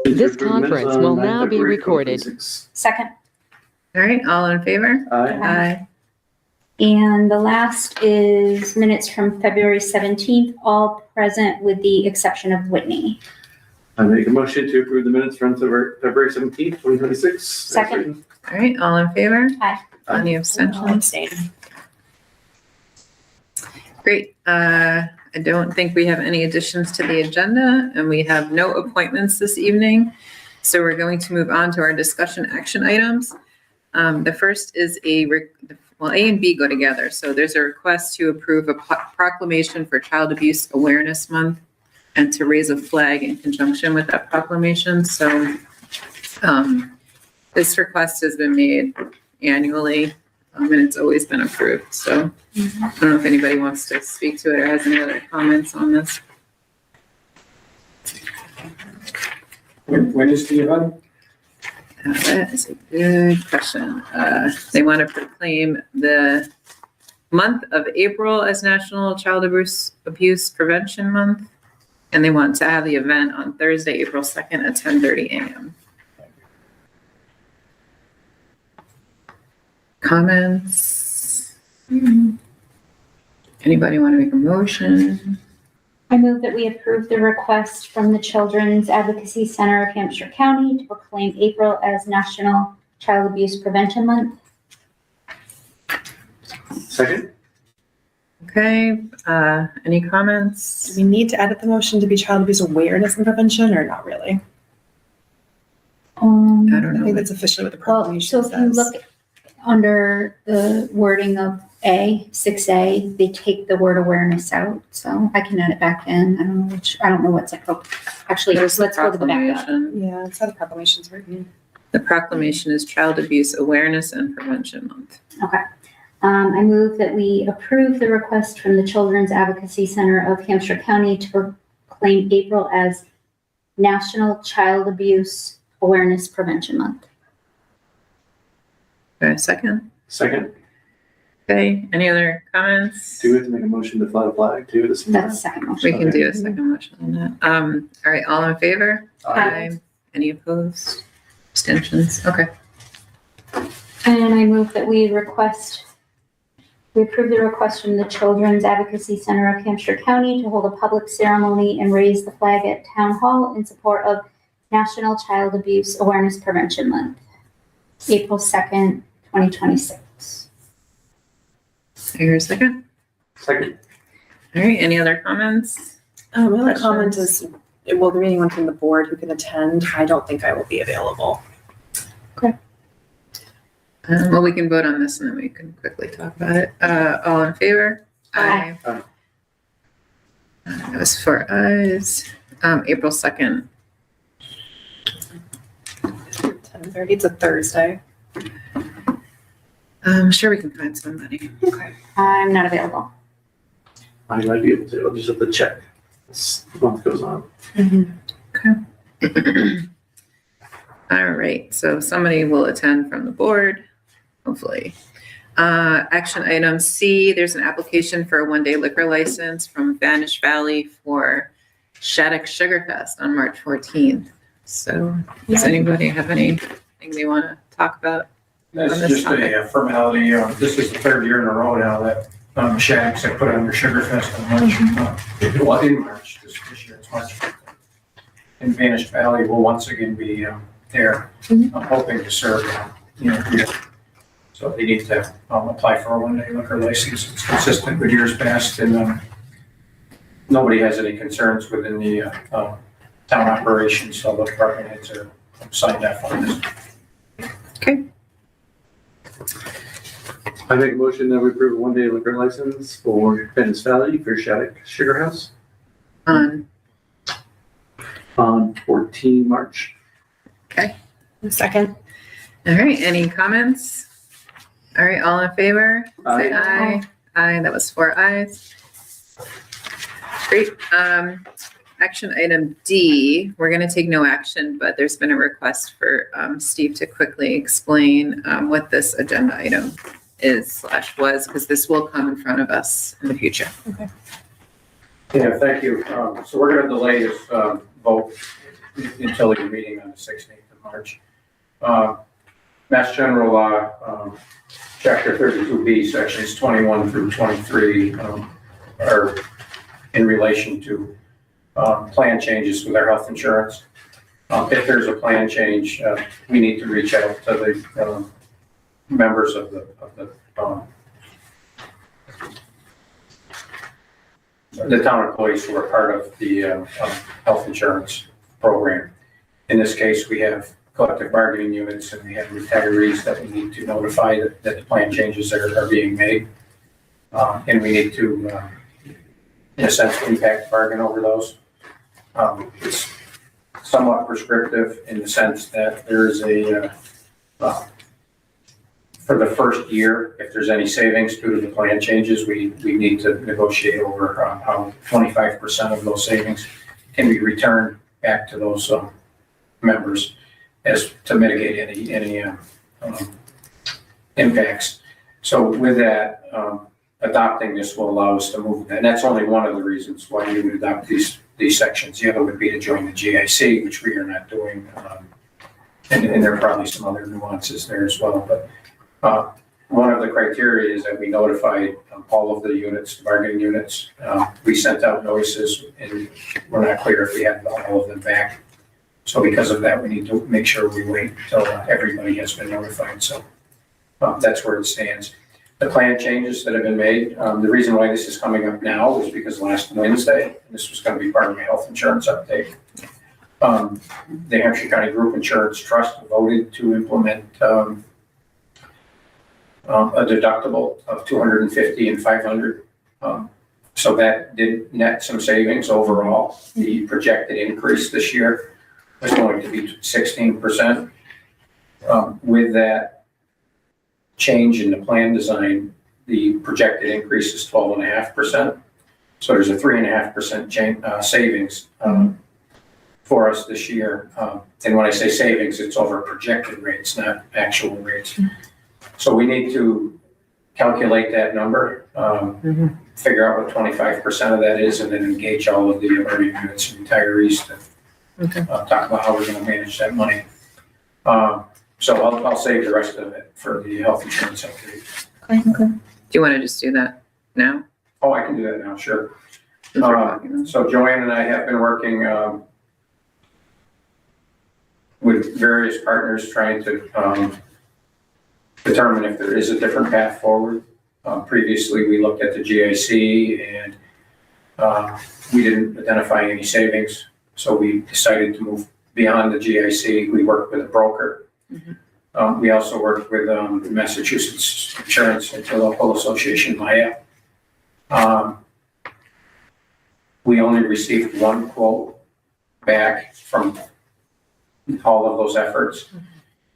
This conference will now be recorded. Second. All right, all in favor? Aye. And the last is minutes from February 17th, all present with the exception of Whitney. I make a motion to approve the minutes from February 17th, 2026. Second. All right, all in favor? Aye. Any abstentions? Abstain. Great. I don't think we have any additions to the agenda, and we have no appointments this evening. So we're going to move on to our discussion action items. The first is A and B go together. So there's a request to approve a proclamation for Child Abuse Awareness Month and to raise a flag in conjunction with that proclamation. So this request has been made annually, and it's always been approved. So I don't know if anybody wants to speak to it or has any other comments on this. When is the event? That is a good question. They want to proclaim the month of April as National Child Abuse Prevention Month, and they want to have the event on Thursday, April 2nd at 10:30 a.m. Comments? Anybody want to make a motion? I move that we approve the request from the Children's Advocacy Center of Hampshire County to proclaim April as National Child Abuse Prevention Month. Second. Okay, any comments? Do we need to edit the motion to be child abuse awareness and prevention, or not really? I don't I know. think that's officially what the Well, proclamation so if you says. look under the wording of A, 6A, they take the word awareness out, so I can add it back in. I don't know what's appropriate. Actually, There's let's go to the backup. proclamation. Yeah, that's how the proclamation's written. The proclamation is Child Abuse Awareness and Prevention Month. Okay. I move that we approve the request from the Children's Advocacy Center of Hampshire County to proclaim April as National Child Abuse Awareness Prevention Month. Okay, second. Second. Okay, any other comments? Do we have to make a motion to fly the flag too? That's the second motion. We can do a second motion on that. All right, all in favor? Aye. Any opposed? Abstentions? Okay. And I move that we approve the request from the Children's Advocacy Center of Hampshire County to hold a public ceremony and raise the flag at Town Hall in support of National Child Abuse Awareness Prevention Month, April 2nd, 2026. Here a second. Second. All right, any other comments? My other comment is, will there be anyone from the board who can attend? I don't think I will be available. Well, we can vote on this and then we can quickly talk about it. All in favor? Aye. That was 4 ayes. April 2nd. 10:30, it's a Thursday. I'm sure we can find somebody. Okay. I'm not available. I might be able to. I'll just have to check as the month goes on. All right, so somebody will attend from the board, hopefully. Action item C, there's an application for a one-day liquor license from Vanish Valley for Shattuck Sugar Fest on March 14th. So does anybody have anything they want to talk about? That's On this just topic. a formality. This is the third year in a row now that Shacks have put on their Sugar Fest in March. Well, in March, this year it's March. And Vanish Valley will once again be there. I'm hoping to serve, here. So they need to apply for a one-day liquor license. It's consistent with years past, and nobody has any concerns within the town operations, so the department heads are signed off on this. Okay. I make a motion that we approve a one-day liquor license for Venice Valley for Shattuck Sugar House On 14 March. Second. All right, any comments? All right, all in favor? Say Aye. aye. Aye, that was 4 ayes. Great. Action item D, we're going to take no action, but there's been a request for Steve to quickly explain what this agenda item is/was, because this will come in front of us in the future. Yeah, thank you. So we're going to delay this vote until your meeting on the 16th of March. Mass General Law, Chapter 32B, Sections 21 through 23 are in relation to plan changes with our health insurance. If there's a plan change, we need to reach out to the members of the town employees who are part of the health insurance program. In this case, we have collective bargaining units and we have retirees that we need to notify that the plan changes are being made. And we need to, in a sense, impact bargain over those. It's somewhat prescriptive in the sense that there is for the first year, if there's any savings due to the plan changes, we need to negotiate over how 25% of those savings can be returned back to those members as to mitigate any impacts. So with that, adopting this will allow us to move that. And that's only one of the reasons why we would adopt these sections. The other would be to join the GIC, which we are not doing. And there are probably some other nuances there as well. But one of the criteria is that we notified all of the units, the bargaining units. We sent out notices and we're not clear if we had all of them back. So because of that, we need to make sure we wait until everybody has been notified. So that's where it stands. The plan changes that have been made, the reason why this is coming up now is because last Wednesday, this was going to be part of my health insurance update. The Hampshire County Group Insurance Trust voted to implement a deductible of $250 and $500. So that did net some savings overall. The projected increase this year was going to be 16%. With that change in the plan design, the projected increase is 12.5%. So there's a 3.5% savings for us this year. And when I say savings, it's over projected rates, not actual rates. So we need to calculate that number, figure out what 25% of that is, and then engage all of the emerging units and retirees to talk about how we're going to manage that money. So I'll save the rest of it for the health insurance update. Okay. Do you want to just do that now? Oh, I can do that now, sure. So Joanne and I have been working with various partners trying to determine if there is a different path forward. Previously, we looked at the GIC and we didn't identify any savings. So we decided to move beyond the GIC. We worked with a broker. We also worked with the Massachusetts Insurance Interlocal Association, MIA. We only received one quote back from all of those efforts.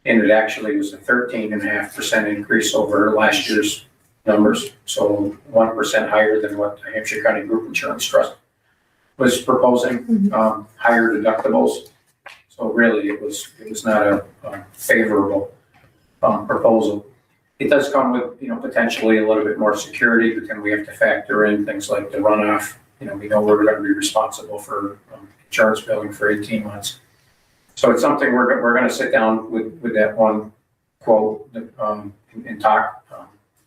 And it actually was a 13.5% increase over last year's numbers. So 1% higher than what the Hampshire County Group Insurance Trust was proposing, higher deductibles. So really it was not a favorable proposal. It does come with, potentially a little bit more security, but then we have to factor in things like the runoff. We know we're going to be responsible for insurance billing for 18 months. So it's something we're going to sit down with that one quote and talk,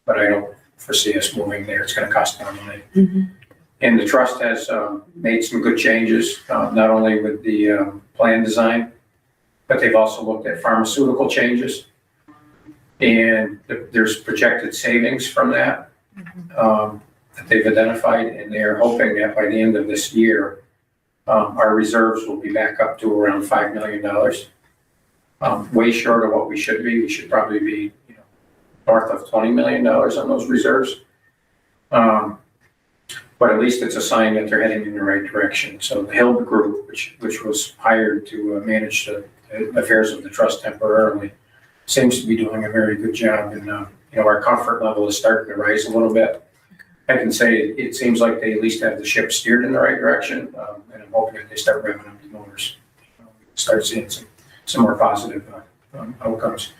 but I don't foresee us moving there. It's going to cost more money. And the trust has made some good changes, not only with the plan design, but they've also looked at pharmaceutical changes. And there's projected savings from that that they've identified, and they're hoping that by the end of this year, our reserves will be back up to around $5 million. Way short of what we should be. We should probably be north of $20 million on those reserves. But at least it's a sign that they're heading in the right direction. So the Hill Group, which was hired to manage the affairs of the trust temporarily, seems to be doing a very good job. And our comfort level is starting to rise a little bit. I can say it seems like they at least have the ship steered in the right direction, and I'm hoping that they start revving up the motors, start seeing some more positive outcomes.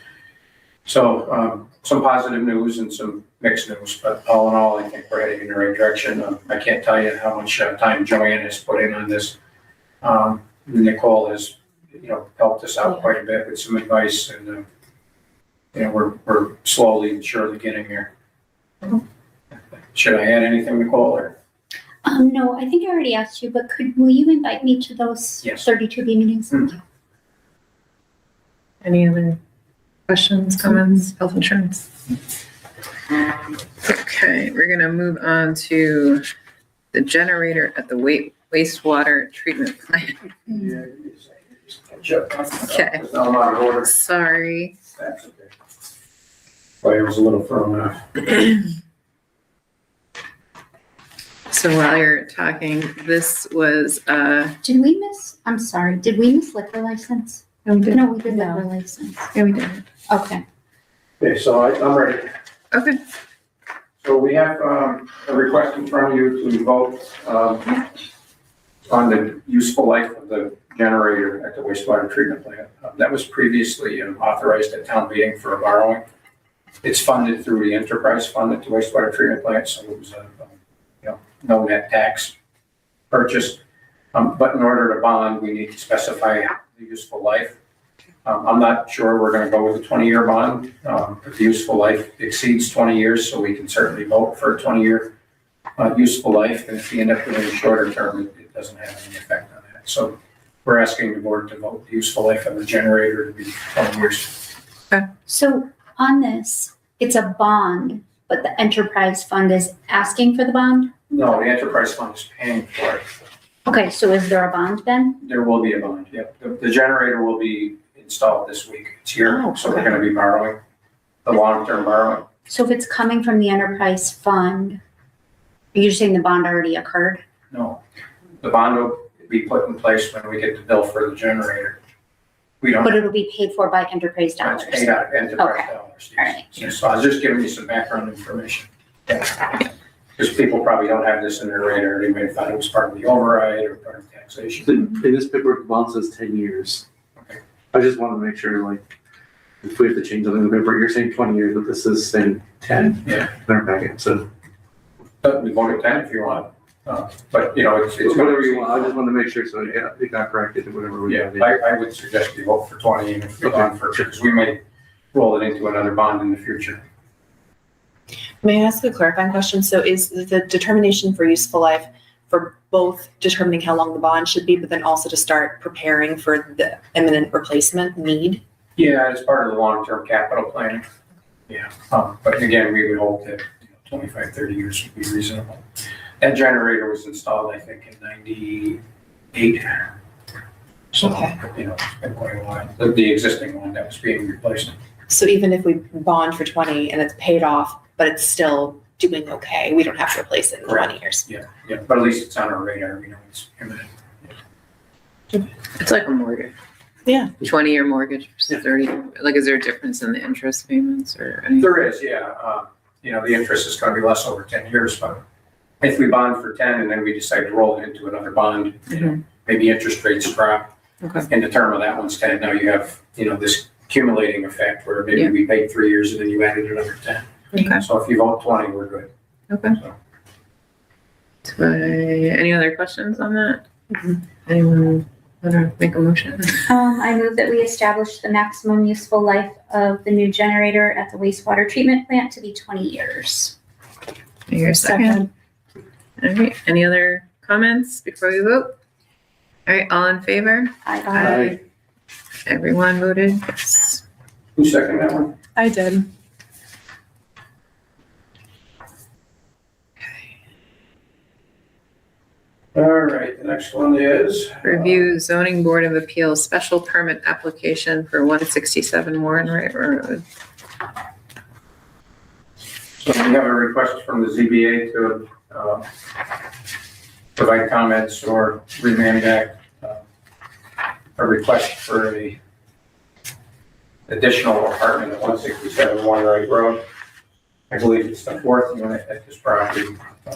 So some positive news and some mixed news, but all in all, I think we're heading in the right direction. I can't tell you how much time Joanne has put in on this. Nicole has helped us out quite a bit with some advice, and, we're slowly and surely getting there. Should I add anything, Nicole, or? No, I think I already asked you, but will you invite me to those Yes. 32B meetings? Any other questions, comments, health insurance? Okay, we're gonna move on to the generator at the wastewater treatment plant. Okay. I'm out of order. Sorry. That's okay. Well, I was a little thrown off. So while you're talking, this was, Did we miss liquor license? no, we did. No, we did No. liquor license. Yeah, we did. Okay. Okay, so I'm ready. Okay. So we have a request in front of you to vote on the useful life of the generator at the wastewater treatment plant. That was previously authorized at town meeting for a borrowing. It's funded through the enterprise fund at the wastewater treatment plant, so it was a no net tax purchase. But in order to bond, we need to specify the useful life. I'm not sure we're going to go with a 20-year bond. If the useful life exceeds 20 years, so we can certainly vote for a 20-year useful life. And if you end up doing a shorter term, it doesn't have any effect on that. So we're asking the board to vote the useful life of the generator to be 20 years. So on this, it's a bond, but the enterprise fund is asking for the bond? No, the enterprise fund is paying for it. Okay, so is there a bond then? There will be a bond, yep. The generator will be installed this week. It's here, Oh, so we're okay. going to be borrowing, the long-term borrowing. So if it's coming from the enterprise fund, you're saying the bond already occurred? No, the bond will be put in place when we get the bill for the generator. We don't, But it'll be paid for by enterprise dollars? it's paid out of enterprise Okay. dollars. All right. So I was just giving you some background information. Because people probably don't have this in their radar. They may have thought it was part of the override or part of taxation. In this paper, the bond says 10 years. Okay. I just want to make sure, like, if we have to change something in the paper, you're saying 20 years, but this is saying 10 Yeah. in our packet, so. But we vote at 10 if you want. But, it's. Whatever you want, I just want to make sure, so it got corrected to whatever we Yeah, got. I would suggest you vote for 20 and if you're on for, because we may roll it into another bond in the future. May I ask a clarifying question? So is the determination for useful life for both determining how long the bond should be, but then also to start preparing for the imminent replacement need? Yeah, it's part of the long-term capital planning. Yeah, but again, we would hope that 25, 30 years would be reasonable. That generator was installed, I think, in 98. So, Okay. it's been quite a while. The existing one that was being replaced. So even if we bond for 20 and it's paid off, but it's still doing okay, we don't have to replace it in 20 years. Yeah, but at least it's on our radar, we know it's imminent. It's like a mortgage. Yeah. 20-year mortgage versus 30. Like, is there a difference in the interest payments or anything? There is, yeah. The interest is going to be less over 10 years, but if we bond for 10 and then we decide to roll it into another bond, maybe interest rates drop. Okay. And the term of that one's 10. Now you have, this accumulating effect where maybe we paid 3 years and then you added another 10. Okay. So if you vote 20, we're good. Okay. So, Any other questions on that? Anyone want to make a motion? I move that we establish the maximum useful life of the new generator at the wastewater treatment plant to be 20 years. Your second. All right. Any other comments before we vote? All right. All in favor? Aye. Everyone voted yes. who seconded that one? I did. All right, the next one is. Review zoning board of appeals special permit application for 167 Warren Wright Road. So we have a request from the ZBA to provide comments or remand back a request for a additional apartment at 167 Warren Wright Road. I believe it's the fourth unit at this property.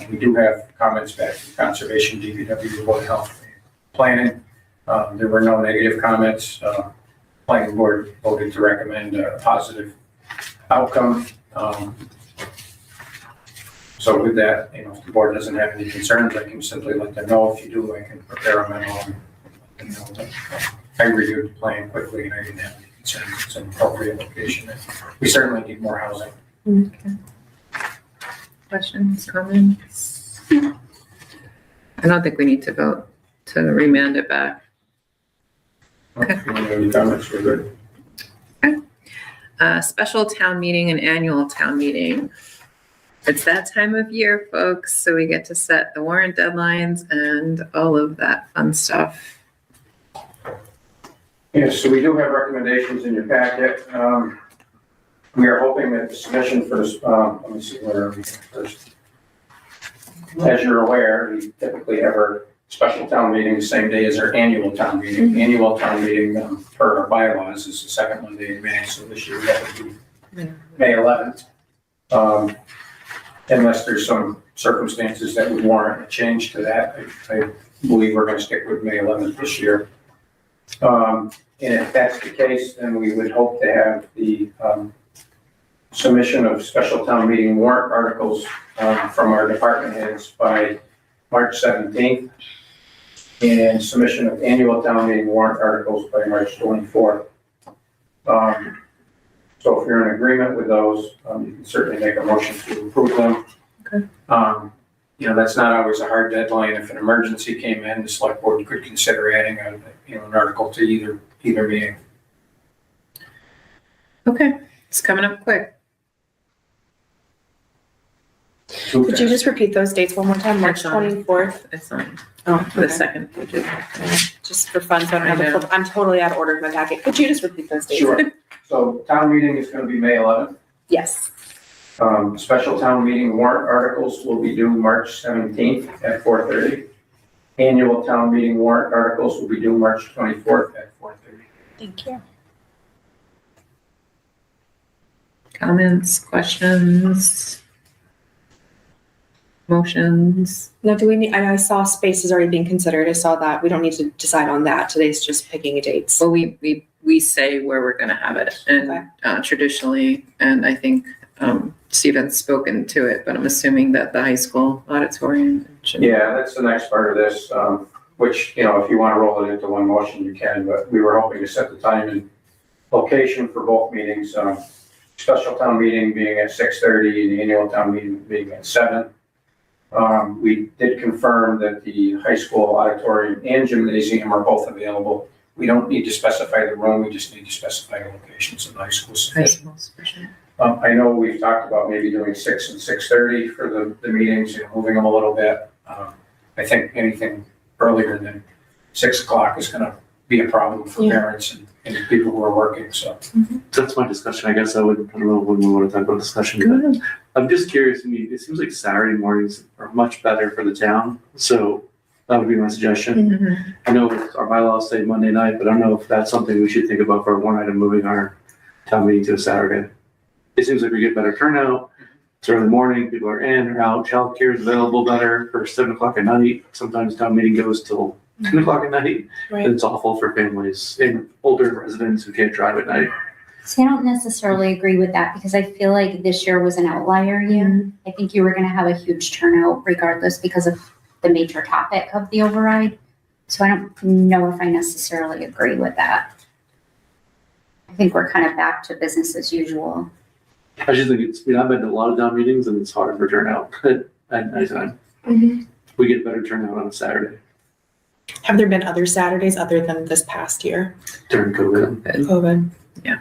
We do have comments back from Conservation, DPW, Board of Health, Planning. There were no negative comments. Planning Board voted to recommend a positive outcome. So with that, if the board doesn't have any concerns, I can simply let them know. If you do, I can prepare a memo and let them know that I reviewed the plan quickly and I didn't have any concerns. It's an appropriate location. We certainly need more housing. Questions, comments? I don't think we need to vote to remand it back. Okay. If you have any comments, we're good. Special town meeting and annual town meeting. It's that time of year, folks, so we get to set the warrant deadlines and all of that fun stuff. Yes, so we do have recommendations in your packet. We are hoping that the submission for this, let me see, where are we first? As you're aware, we typically have our special town meeting the same day as our annual town meeting. Annual town meeting, per our bylaws, is the second Monday in May, so this year that would be May 11th. Unless there's some circumstances that would warrant a change to that, I believe we're going to stick with May 11th this year. And if that's the case, then we would hope to have the submission of special town meeting warrant articles from our department heads by March 17th, and submission of annual town meeting warrant articles by March 24th. So if you're in agreement with those, you can certainly make a motion to approve them. Okay. That's not always a hard deadline. If an emergency came in, the select board could consider adding an article to either meeting. Okay, it's coming up quick. Could you just repeat those dates one more time? March It's on. 24th? It's on Oh, the okay. second. Just for fun, so I don't have I the know. full, I'm totally out of order with my packet. Could you just repeat those dates? Sure. So town meeting is going to be May 11th. Yes. Special town meeting warrant articles will be due March 17th at 4:30. Annual town meeting warrant articles will be due March 24th at 4:30. Thank you. Comments, questions? Motions? Now, do we need, I saw space is already being considered. I saw that. We don't need to decide on that. Today's just picking dates. Well, we say where we're gonna have it, and traditionally, and I think Stephen's spoken to it, but I'm assuming that the high school auditorium should. Yeah, that's the next part of this, which, if you want to roll it into one motion, you can, but we were hoping to set the time and location for both meetings. Special town meeting being at 6:30 and the annual town meeting being at 7. We did confirm that the high school auditorium and gymnasium are both available. We don't need to specify the room, we just need to specify the locations of the high schools. High schools, for sure. I know we've talked about maybe doing 6 and 6:30 for the meetings, moving them a little bit. I think anything earlier than 6 o'clock is gonna be a problem for parents and people who are working, so. That's my discussion. I guess I don't know when we want to talk about discussion. Go But ahead. I'm just curious. It seems like Saturday mornings are much better for the town. So that would be my suggestion. Mhm. I know our bylaws say Monday night, but I don't know if that's something we should think about for one item moving our town meeting to a Saturday. It seems like we get better turnout. It's early morning, people are in or out, childcare is available better for 7 o'clock at night. Sometimes town meeting goes till 10 o'clock at night. Right. And it's awful for families and older residents who can't drive at night. See, I don't necessarily agree with that because I feel like this year was an outlier year. I think you were going to have a huge turnout regardless because of the major topic of the override. So I don't know if I necessarily agree with that. I think we're kind of back to business as usual. I just think I've been to a lot of town meetings and it's hard for turnout at nighttime. We get better turnout on a Saturday Have there been other Saturdays other than this past year? during COVID. COVID. Yeah.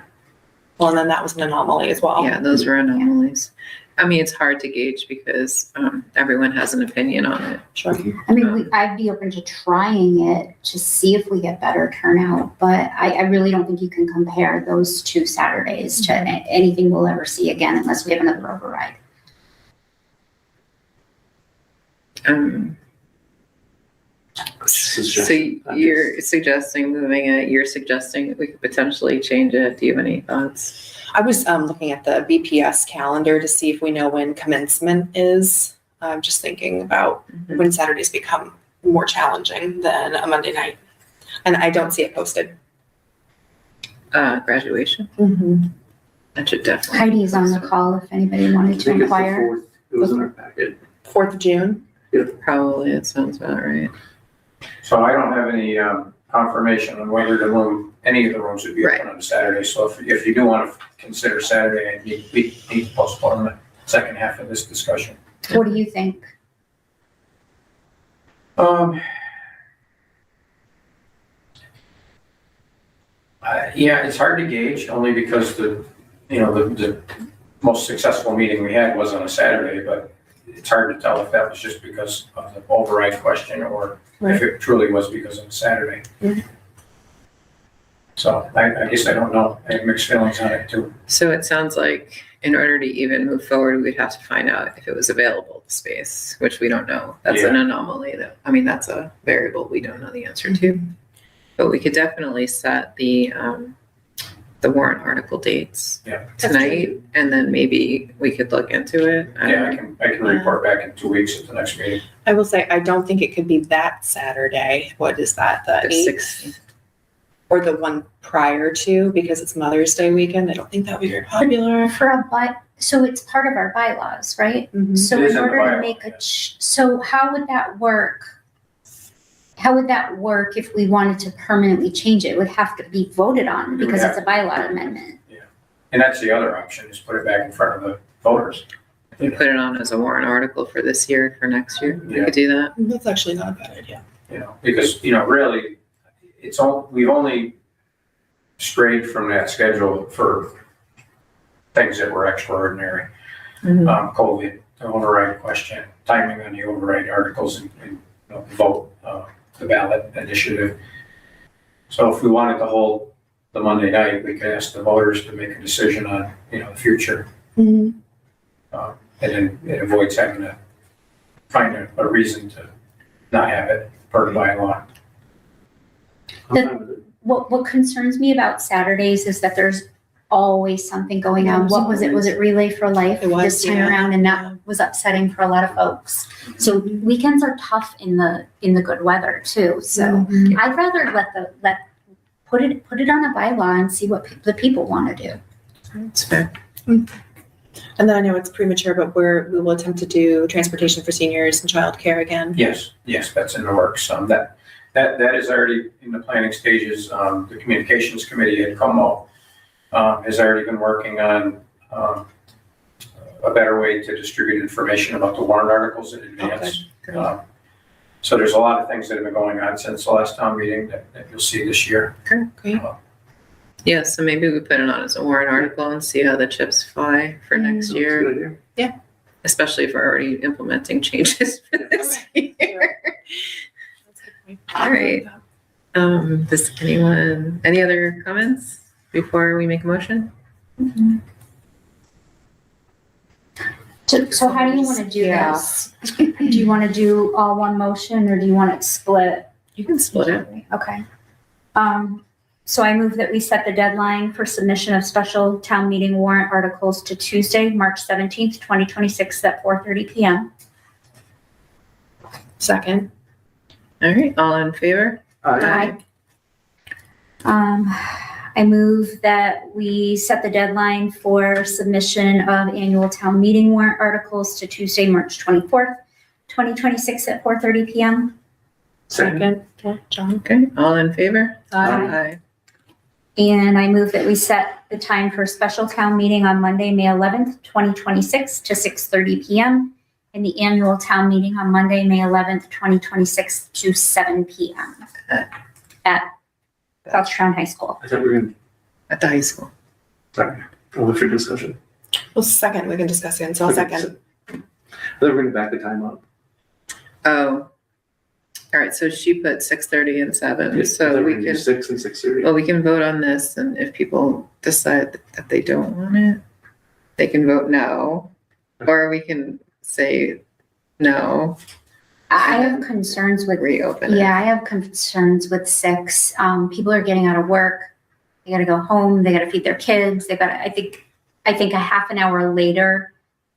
Well, and then that was an anomaly as well. Yeah, those were anomalies. I mean, it's hard to gauge because everyone has an opinion on it. Sure. I mean, I'd be open to trying it to see if we get better turnout, but I really don't think you can compare those two Saturdays to anything we'll ever see again unless we have another override. So you're suggesting moving it, you're suggesting we could potentially change it. Do you have any thoughts? I was looking at the BPS calendar to see if we know when commencement is. I'm just thinking about when Saturdays become more challenging than a Monday night. And I don't see it posted. Graduation? That should definitely. Heidi's on the call if anybody wanted I think to it's the inquire. 4th. It was in our packet. 4th of June. Probably, it sounds about right. So I don't have any confirmation on whether the room, any of the rooms would be open Right. on a Saturday. So if you do want to consider Saturday, we need to postpone the second half of this discussion. What do you think? Yeah, it's hard to gauge, only because the most successful meeting we had was on a Saturday, but it's hard to tell if that was just because of the override question or if it truly was because of Saturday. Mhm. So I guess I don't know. I have mixed feelings on it too. So it sounds like in order to even move forward, we'd have to find out if it was available, the space, which we don't know. That's an anomaly that's a variable we don't know the answer to. But we could definitely set the warrant article dates Yeah. tonight, and then maybe we could look into it. Yeah, I can report back in 2 weeks at the next meeting. I will say, I don't think it could be that Saturday. What is that, the The 8th? 16th. Or the one prior to, because it's Mother's Day weekend. I don't think that would be very popular. So it's part of our bylaws, right? Mhm. So It is in in the order to bylaw, make yes. so how would that work? How would that work if we wanted to permanently change it? It would have to be voted on because it's a bylaw amendment. And that's the other option, is put it back in front of the voters. We put it on as a warrant article for this year, for next year. We Yeah. could do that. That's actually not a bad idea. Because, really, we've only strayed from that schedule for things that were extraordinary. COVID, the override question, timing on the override articles and vote, the ballot initiative. So if we wanted to hold the Monday night, we could ask the voters to make a decision on, the future. Mhm. And then it avoids having to find a reason to not have it per bylaw. I'm fine with it. What concerns me about Saturdays is that there's always something going on. What was it? Was it Relay for Life It was, this time yeah. around? And that was upsetting for a lot of folks. So weekends are tough in the good weather too. So Mhm. I'd rather put it on a bylaw and see what the people want to do. That's fair. And then I know it's premature, but we will attempt to do transportation for seniors and childcare again. Yes, that's in the works. That is already in the planning stages. The communications committee at COMO has already been working on a better way to distribute information about the warrant articles in advance. Great. So there's a lot of things that have been going on since the last town meeting that you'll see this year. Great. Yeah, so maybe we put it on as a warrant article and see how the chips fly for next That's a year, good idea. especially if we're already implementing changes for this year. All right. Does any other comments before we make a motion? So how do you want to do this? Do you want to do all one motion or do you want it split? You can split it. Okay. So I move that we set the deadline for submission of special town meeting warrant articles to Tuesday, March 17th, 2026 at 4:30 PM. Second. All right, all in favor? Aye. I move that we set the deadline for submission of annual town meeting warrant articles to Tuesday, March 24th, 2026 at 4:30 PM. Second. John. Okay, all in favor? Aye. And I move that we set the time for a special town meeting on Monday, May 11th, 2026 to 6:30 PM. And the annual town meeting on Monday, May 11th, 2026 to 7 PM. At Belchertown High School. I thought we were going At the high school. sorry, I'll wait for discussion. Well, second, we can discuss it. So I'll second. I thought we were going to back the time up. Oh, all right, so she put 6:30 and 7, so we can, 6 and 6:30. well, we can vote on this, and if people decide that they don't want it, they can vote no, or we can say no, I have concerns with, reopen it. yeah, I have concerns with 6. People are getting out of work. They gotta go home. They gotta feed their kids. I think a half an hour later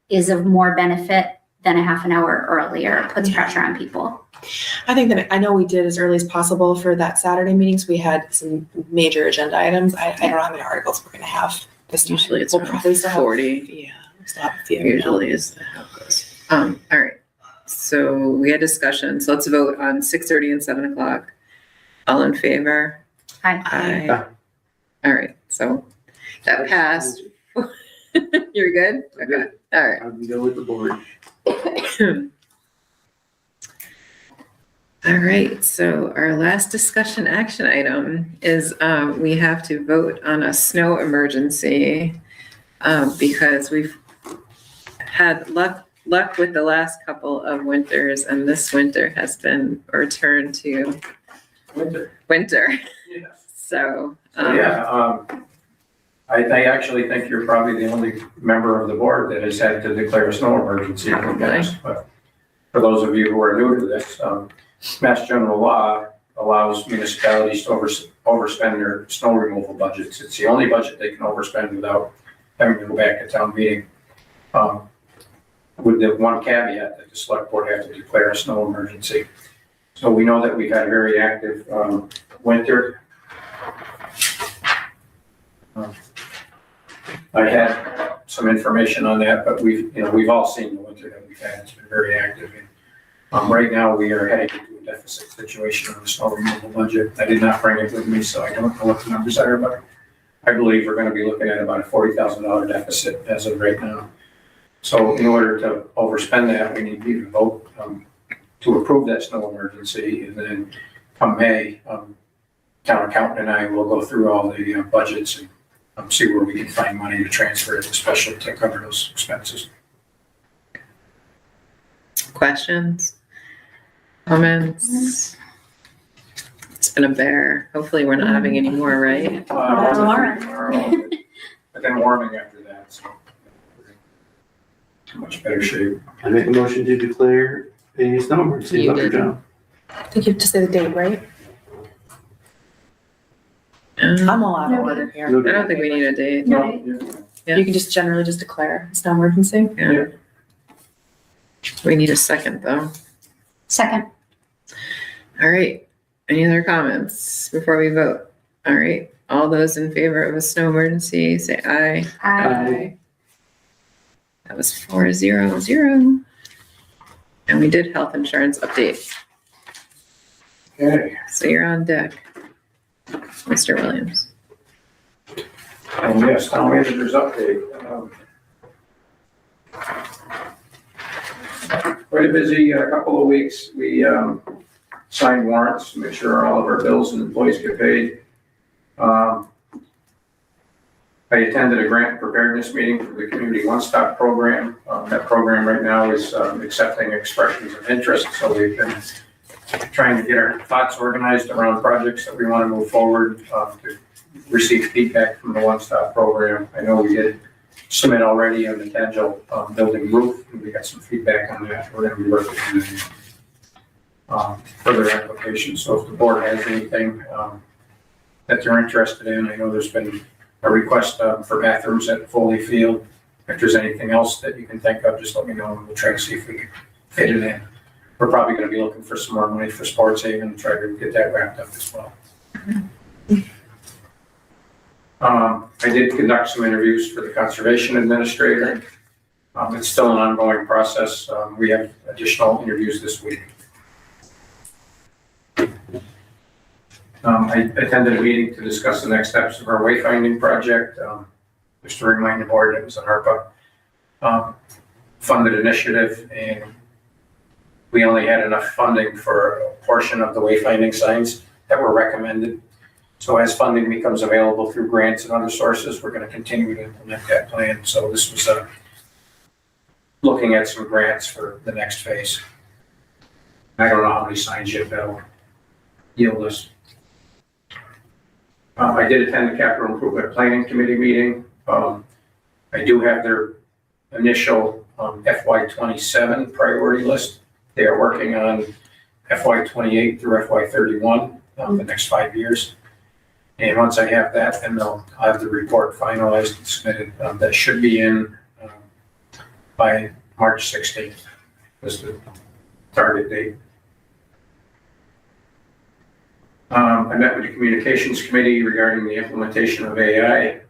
is of more benefit than a half an hour earlier. It puts pressure on people. I think that, I know we did as early as possible for that Saturday meetings. We had some major agenda items. I don't know how many articles we're gonna have this time. Usually it's We'll around probably still have- 40. Yeah, we'll still have a few. Usually is how it goes. All right, so we had discussions, let's vote on 6:30 and 7 o'clock. All in favor? Aye. Aye. All right, so that passed. You're good? Okay, all right. I can go with the board. All right, so our last discussion action item is we have to vote on a snow emergency because we've had luck with the last couple of winters, and this winter has been a return to winter. Yes. So, I actually think you're probably the only member of the board that has had to declare a snow emergency in the past. But for those of you who are new to this, Mass General Law allows municipalities to overspend their snow removal budgets. It's the only budget they can overspend without having to go back to town meeting. With the one caveat that the select board has to declare a snow emergency. So we know that we've had a very active winter. I had some information on that, but we've all seen the winter that we've had. It's been very active. And, right now we are heading into a deficit situation on the snow removal budget. I did not bring it with me, so I don't know what the numbers are, but I believe we're going to be looking at about a $40,000 deficit as of right now. So in order to overspend that, we need you to vote to approve that snow emergency, and then come May, town accountant and I will go through all the budgets and see where we can find money to transfer to special to cover those expenses. questions? Comments? It's been a bear. Hopefully we're not having any more, right? Tomorrow. But then warming after that, so much better shape. I make a motion to declare a snow emergency. You Dr. did. John. I think you have to say the date, right? I'm all out of order here. No I don't think we need a date. No. Yeah. You can just generally just declare it's no emergency. Yeah. We need a second though. Second. All right. Any other comments before we vote? All right. All those in favor of a snow emergency, say aye. Aye. That was 4-0-0. And we did health insurance update. Okay, So you're on deck, Mr. Williams. and yes, town manager's update. Quite a busy couple of weeks. We signed warrants to make sure all of our bills and employees get paid. I attended a grant preparedness meeting for the Community One-Stop Program. That program right now is accepting expressions of interest, so we've been trying to get our thoughts organized around projects that we want to move forward to receive feedback from the One-Stop Program. I know we did submit already on the potential building roof, and we got some feedback on that. We're going to be working on further applications. So if the board has anything that they're interested in, I know there's been a request for bathrooms at Foley Field. If there's anything else that you can think of, just let me know and we'll try to see if we can fit it in. We're probably going to be looking for some more money for Sports Haven and try to get that wrapped up as well. I did conduct some interviews for the Conservation Administrator. It's still an ongoing process. We have additional interviews this week. I attended a meeting to discuss the next steps of our wayfinding project. Just to remind the board, it was an ARPA funded initiative, and we only had enough funding for a portion of the wayfinding signs that were recommended. So as funding becomes available through grants and other sources, we're going to continue to implement that plan. So this was looking at some grants for the next phase. I don't know how many signs yet that'll yield us. I did attend the Capital Improvement Planning Committee meeting. I do have their initial FY27 priority list. They are working on FY28 through FY31, the next 5 years. And once I have that, then I'll have the report finalized and submitted. That should be in by March 16th, was the target date. I met with the Communications Committee regarding the implementation of AI.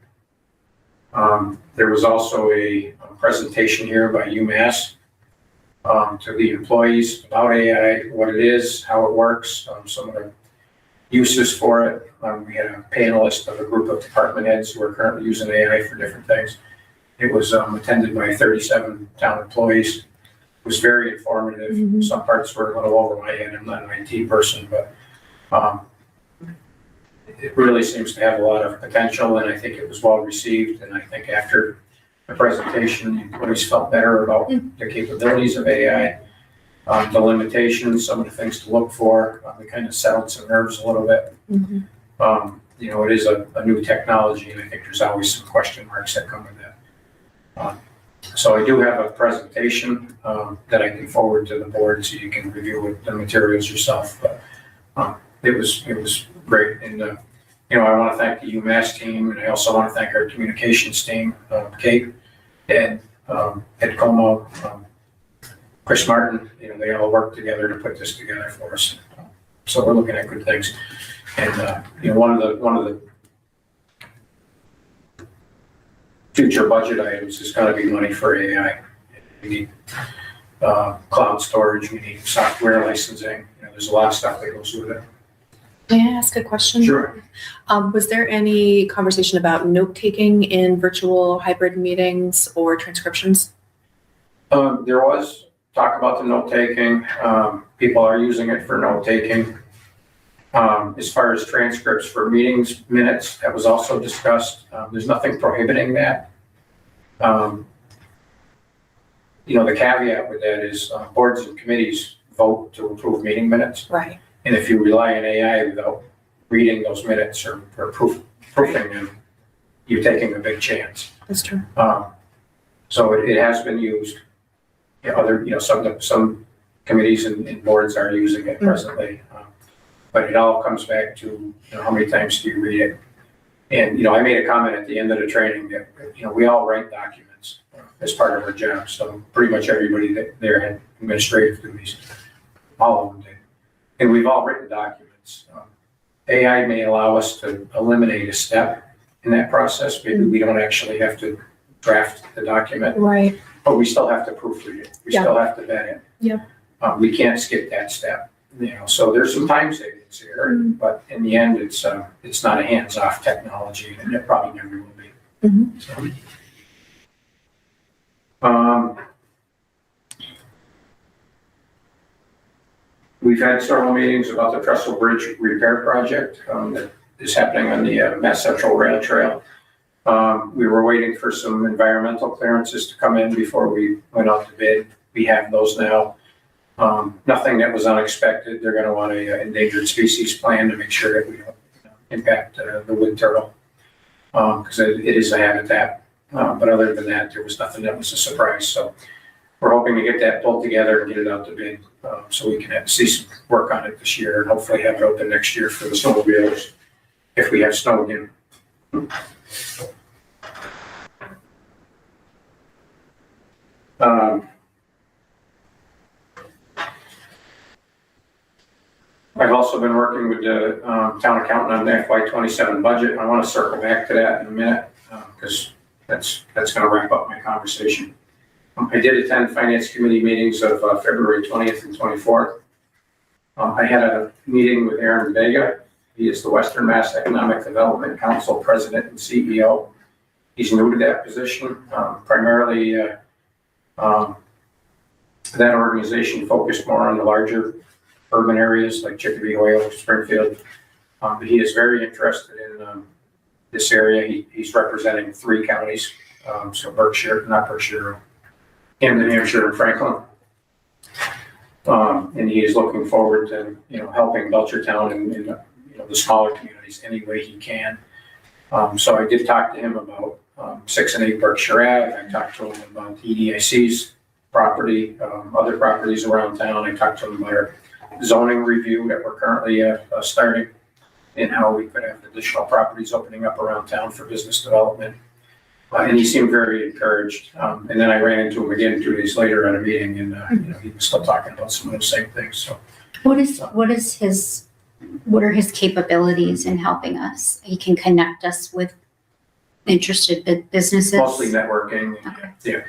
There was also a presentation here by UMass to the employees about AI, what it is, how it works, some of the uses for it. We had a panelist of a group of department heads who are currently using AI for different things. It was attended by 37 town employees. It was very informative. Mhm. Some parts were a little over my head. I'm not an IT person, but it really seems to have a lot of potential, and I think it was well received. And I think after the presentation, the employees felt better about the capabilities of AI, the limitations, some of the things to look for. We kind of settled some nerves a little bit. You know, it is a new technology, and I think there's always some question marks that come with that. So I do have a presentation that I can forward to the board so you can review the materials yourself. But it was great, and you know, I want to thank the UMass team, and I also want to thank our communications team, Kate, Ed, Ed Como, Chris Martin. You know, they all worked together to put this together for us. So we're looking at good things. And you know, one of the future budget items is going to be money for AI. We need cloud storage. We need software licensing. You know, there's a lot of stuff that goes with it. May I ask a question? Sure. Was there any conversation about note-taking in virtual hybrid meetings or transcriptions? There was talk about the note-taking. People are using it for note-taking. As far as transcripts for meetings, minutes, that was also discussed. There's nothing prohibiting that. You know, the caveat with that is boards and committees vote to approve meeting minutes. Right. And if you rely on AI without reading those minutes or proofing them, you're taking a big chance. That's true. So it has been used. Some committees and boards are using it presently. But it all comes back to, you know, how many times do you read it? And, you know, I made a comment at the end of the training that, you know, we all write documents as part of our job. So pretty much everybody that there had administrative duties, all of them did. And we've all written documents. AI may allow us to eliminate a step in that process. Maybe we don't actually have to draft the document, Right. but we still have to proofread it. We Yeah. still have to vet it. Yeah. We can't skip that step. You know, so there's some time savings here, but in the end, it's not a hands-off technology, and it probably never will be. Mhm. So, we've had several meetings about the Trestle Bridge repair project that is happening on the Mass Central Rail Trail. We were waiting for some environmental clearances to come in before we went out to bid. We have those now. Nothing that was unexpected. They're going to want a endangered species plan to make sure that we don't impact the wood turtle because it is a habitat. But other than that, there was nothing that was a surprise. So we're hoping to get that pulled together and get it out to bid so we can see some work on it this year and hopefully have it open next year for the snowmobiles if we have snow again. I've also been working with the town accountant on the FY27 budget. I want to circle back to that in a minute because that's going to wrap up my conversation. I did attend finance committee meetings of February 20th and 24th. I had a meeting with Aaron Vega. He is the Western Mass Economic Development Council President and CEO. He's new to that position. Primarily, that organization focused more on the larger urban areas like Chicopee, Hoyoke, Springfield. But he is very interested in this area. He's representing 3 counties, so Camden, Hampshire, and Franklin. And he is looking forward to, you know, helping Belchertown and you know, the smaller communities any way he can. So I did talk to him about 6 and 8 Berkshire Ave. I talked to him about EDIC's property, other properties around town. I talked to him about our zoning review that we're currently starting and how we could have additional properties opening up around town for business development. And he seemed very encouraged. And then I ran into him again 2 days later at a meeting and you know, he was still talking about some of those same things. So What are his capabilities in helping us? He can connect us with interested businesses? mostly networking. Okay. Yeah.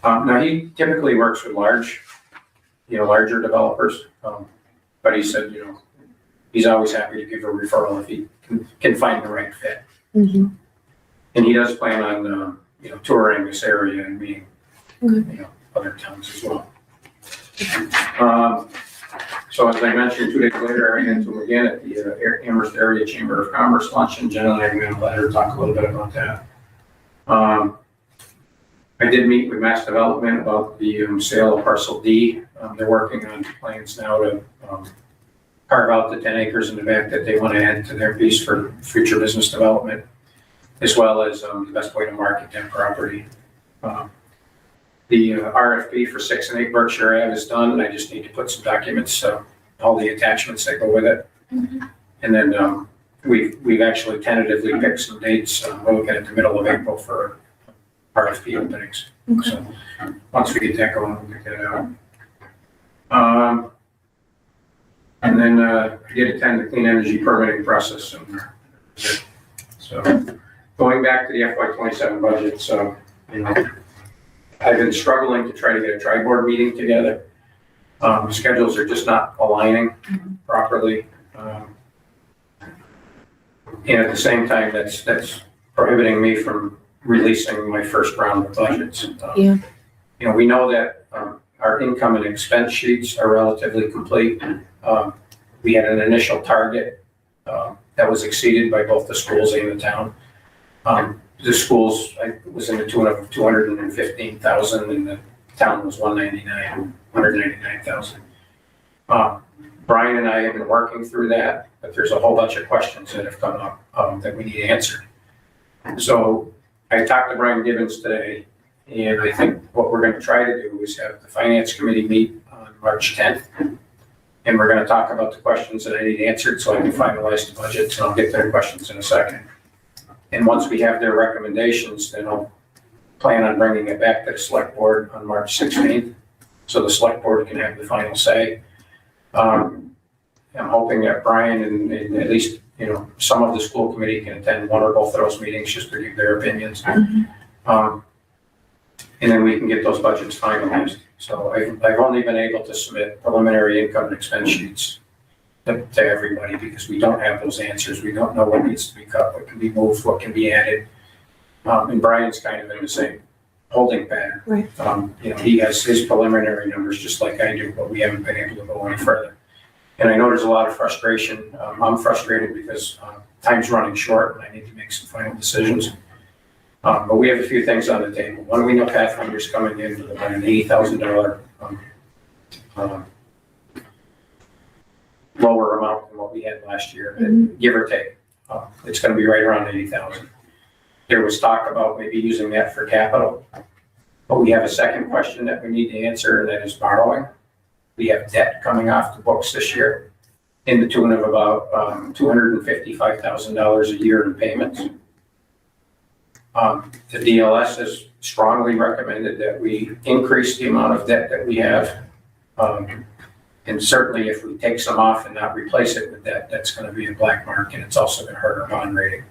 Now he typically works with larger developers. But he said, you know, he's always happy to give a referral if he can find the right fit. Mhm. And he does plan on, touring this area and meeting, other towns as well. So as I mentioned, 2 days later, I ran into him again at the Amherst Area Chamber of Commerce luncheon. Jen and I were going to let her talk a little bit about that. I did meet with Mass Development about the sale of parcel D. They're working on plans now to carve out the 10 acres in the back that they want to add to their piece for future business development, as well as the best way to market that property. The RFP for 6 and 8 Berkshire Ave is done, and I just need to put some documents, all the attachments that go with it. And then we've actually tentatively picked some dates. We're looking at the middle of April for RFP openings. So once we get that going, we'll get that out. And then I did attend the clean energy permitting process. So going back to the FY27 budget, so I've been struggling to try to get a tri-board meeting together. Schedules are just not aligning properly. And at the same time, that's prohibiting me from releasing my first round of budgets. We know that our income and expense sheets are relatively complete. We had an initial target that was exceeded by both the schools and the town. The schools was in the tune of 215,000, and the town was 199,000. Brian and I have been working through that, but there's a whole bunch of questions that have come up that we need answered. So I talked to Brian Gibbons today, and I think what we're going to try to do is have the finance committee meet on March 10th. And we're going to talk about the questions that I need answered so I can finalize the budgets, and I'll get their questions in a second. And once we have their recommendations, then I'll plan on bringing it back to the select board on March 16th. So the select board can have the final say. I'm hoping that Brian and at least, some of the school committee can attend one or both of those meetings just to give their opinions. And then we can get those budgets finalized. So I've only been able to submit preliminary income and expense sheets to everybody because we don't have those answers. We don't know what needs to be cut, what can be moved, what can be added. And Brian's kind of in the same holding pattern. Right. He has his preliminary numbers just like I do, but we haven't been able to go any further. And I know there's a lot of frustration. I'm frustrated because time's running short and I need to make some final decisions. But we have a few things on the table. One, we know Pathfinder's coming in with about an $80,000 lower amount than what we had last year, give or take. It's going to be right around 80,000. There was talk about maybe using that for capital, but we have a second question that we need to answer, and that is borrowing. We have debt coming off the books this year in the tune of about $255,000 a year in payments. The DLS has strongly recommended that we increase the amount of debt that we have. And certainly if we take some off and not replace it with debt, that's going to be a black mark, and it's also going to hurt our bond rating.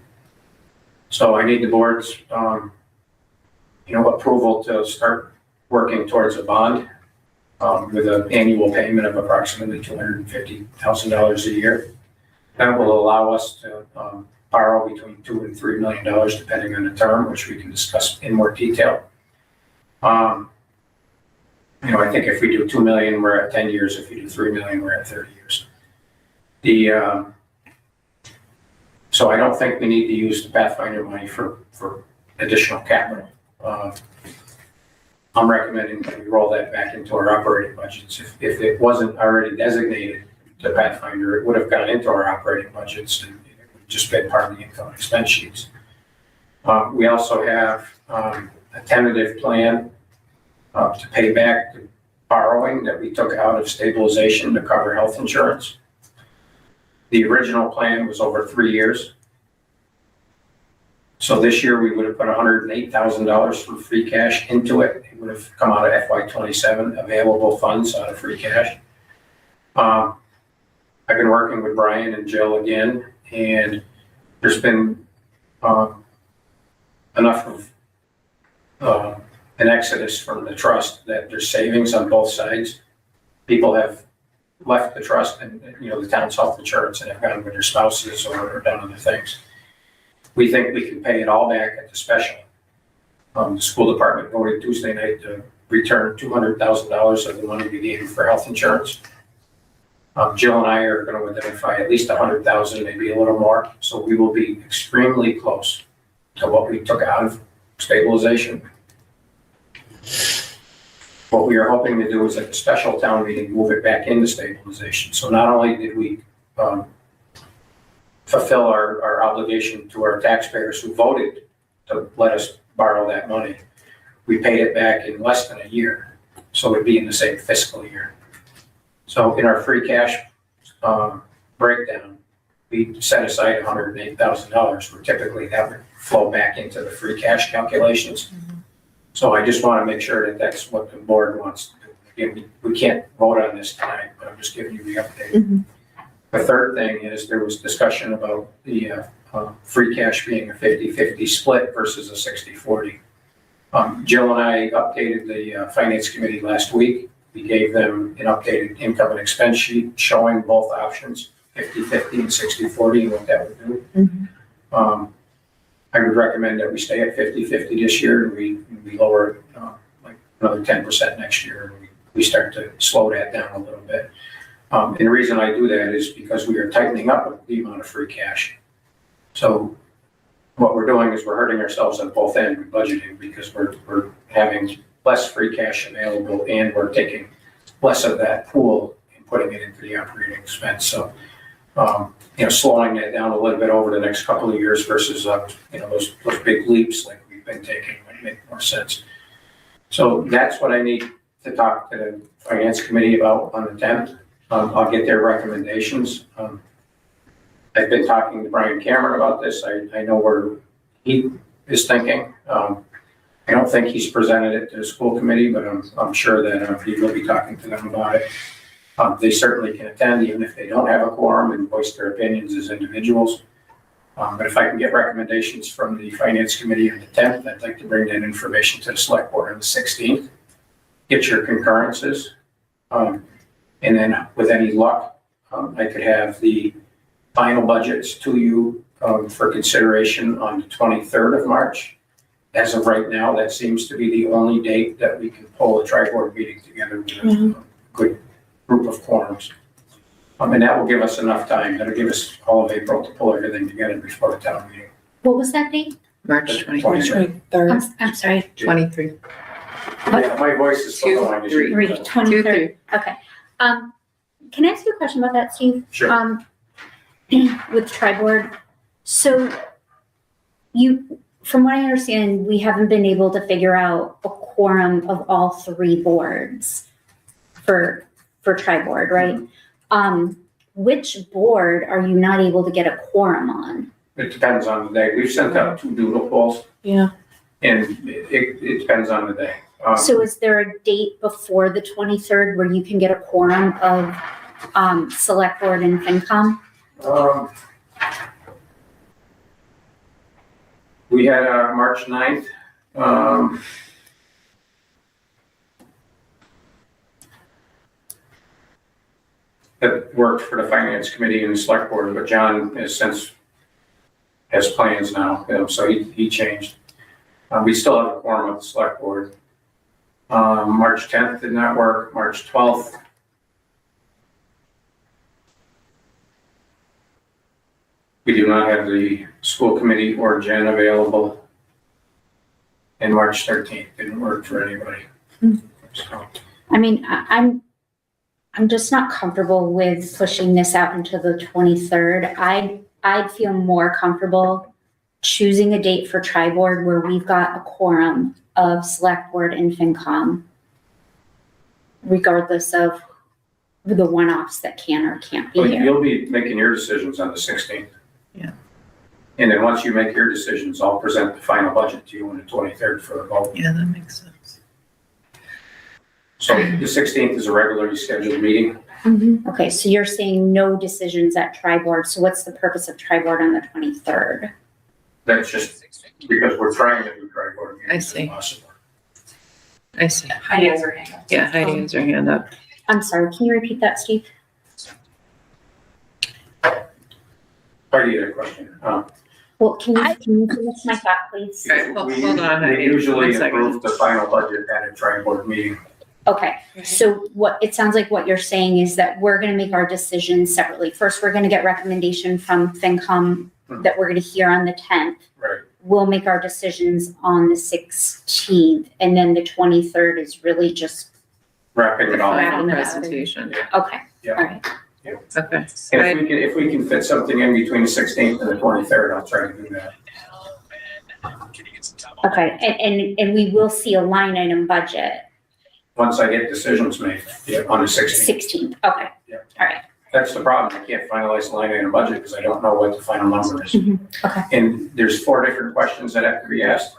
So I need the board's, approval to start working towards a bond with an annual payment of approximately $250,000 a year. That will allow us to borrow between $2 and $3 million, depending on the term, which we can discuss in more detail. I think if we do $2 million, we're at 10 years. If we do $3 million, we're at 30 years. So I don't think we need to use the Pathfinder money for additional capital. I'm recommending that we roll that back into our operating budgets. If it wasn't already designated to Pathfinder, it would have gone into our operating budgets and it would just been part of the income and expense sheets. We also have a tentative plan to pay back the borrowing that we took out of stabilization to cover health insurance. The original plan was over 3 years. So this year we would have put $108,000 from free cash into it. It would have come out of FY27 available funds out of free cash. I've been working with Brian and Jill again, and there's been enough of an exodus from the trust that there's savings on both sides. People have left the trust and, the town's health insurance and have gone with their spouses or done other things. We think we can pay it all back at the special. The school department voted Tuesday night to return $200,000 of the money we gave for health insurance. Jill and I are going to identify at least 100,000, maybe a little more. So we will be extremely close to what we took out of stabilization. What we are hoping to do is at the special town meeting, move it back into stabilization. So not only did we fulfill our obligation to our taxpayers who voted to let us borrow that money, we paid it back in less than a year. So it'd be in the same fiscal year. So in our free cash breakdown, we set aside $108,000, where typically that would flow back into the free cash calculations. So I just want to make sure that that's what the board wants to do. Again, we can't vote on this tonight, but I'm just giving you the update. The third thing is there was discussion about the free cash being a 50-50 split versus a 60-40. Jill and I updated the finance committee last week. We gave them an updated income and expense sheet showing both options, 50-50 and 60-40, and what that would do. I would recommend that we stay at 50-50 this year, and we lower it like another 10% next year, and we start to slow that down a little bit. And the reason I do that is because we are tightening up the amount of free cash. So what we're doing is we're hurting ourselves on both ends with budgeting, because we're having less free cash available, and we're taking less of that pool and putting it into the operating expense. So, slowing that down a little bit over the next couple of years versus, those big leaps like we've been taking would make more sense. So that's what I need to talk to the finance committee about on the 10th. I'll get their recommendations. I've been talking to Brian Cameron about this. I know where he is thinking. I don't think he's presented it to the school committee, but I'm sure that he will be talking to them about it. They certainly can attend even if they don't have a quorum and voice their opinions as individuals. But if I can get recommendations from the finance committee on the 10th, I'd like to bring that information to the select board on the 16th. Get your concurrences. And then with any luck, I could have the final budgets to you for consideration on the 23rd of March. As of right now, that seems to be the only date that we can pull a tri-board meeting together with a good group of quorums. And that will give us enough time. That'll give us all of April to pull everything together before the town meeting. What was that date? March 23rd. 23rd. I'm sorry. 23. Yeah, my voice is still going. as you- 23rd. Okay. Can I ask you a question about that, Steve? Sure. With tri-board, so from what I understand, we haven't been able to figure out a quorum of all three boards for tri-board, right? Which board are you not able to get a quorum on? It depends on the day. We've sent out 2 doodle polls. Yeah. And it depends on the day. So is there a date before the 23rd where you can get a quorum of select board and FinCom? We had March 9th. That worked for the finance committee and the select board, but John has plans now, so he changed. We still have a quorum of the select board. March 10th did not work. March 12th. We do not have the school committee or Jen available. And March 13th didn't work for anybody. So, I mean, I'm just not comfortable with pushing this out into the 23rd. I'd feel more comfortable choosing a date for tri-board where we've got a quorum of select board and FinCom, regardless of the one-offs that can or can't be Well, here. you'll be making your decisions on the 16th. Yeah. And then once you make your decisions, I'll present the final budget to you on the 23rd for a vote. Yeah, that makes sense. So the 16th is a regularly scheduled meeting. Okay, so you're saying no decisions at tri-board. So what's the purpose of tri-board on the 23rd? That's just because we're trying to do tri-board meetings. I if see. possible. I see. Heidi has her hand up. Yeah, Heidi has her hand up. I'm sorry, can you repeat that, Steve? Heidi had a question. Well, can you finish my thought, please? Okay, hold on. We Heidi. usually 1 second. approve the final budget at a tri-board meeting. Okay, so it sounds like what you're saying is that we're gonna make our decisions separately. First, we're gonna get recommendation from FinCom that we're gonna hear on the 10th. Right. We'll make our decisions on the 16th, and then the 23rd is really just, Wrapping it all. Final Wrapping it up. presentation. okay, Yeah. all right. Okay. And if we can fit something in between the 16th and the 23rd, I'll try to do that. Okay, and we will see a line item budget, Once I get decisions made, on the 16th. 16th, okay. Yeah. All right, That's the problem. I can't finalize the line item budget because I don't know what the final number is. okay. And there's 4 different questions that have to be asked.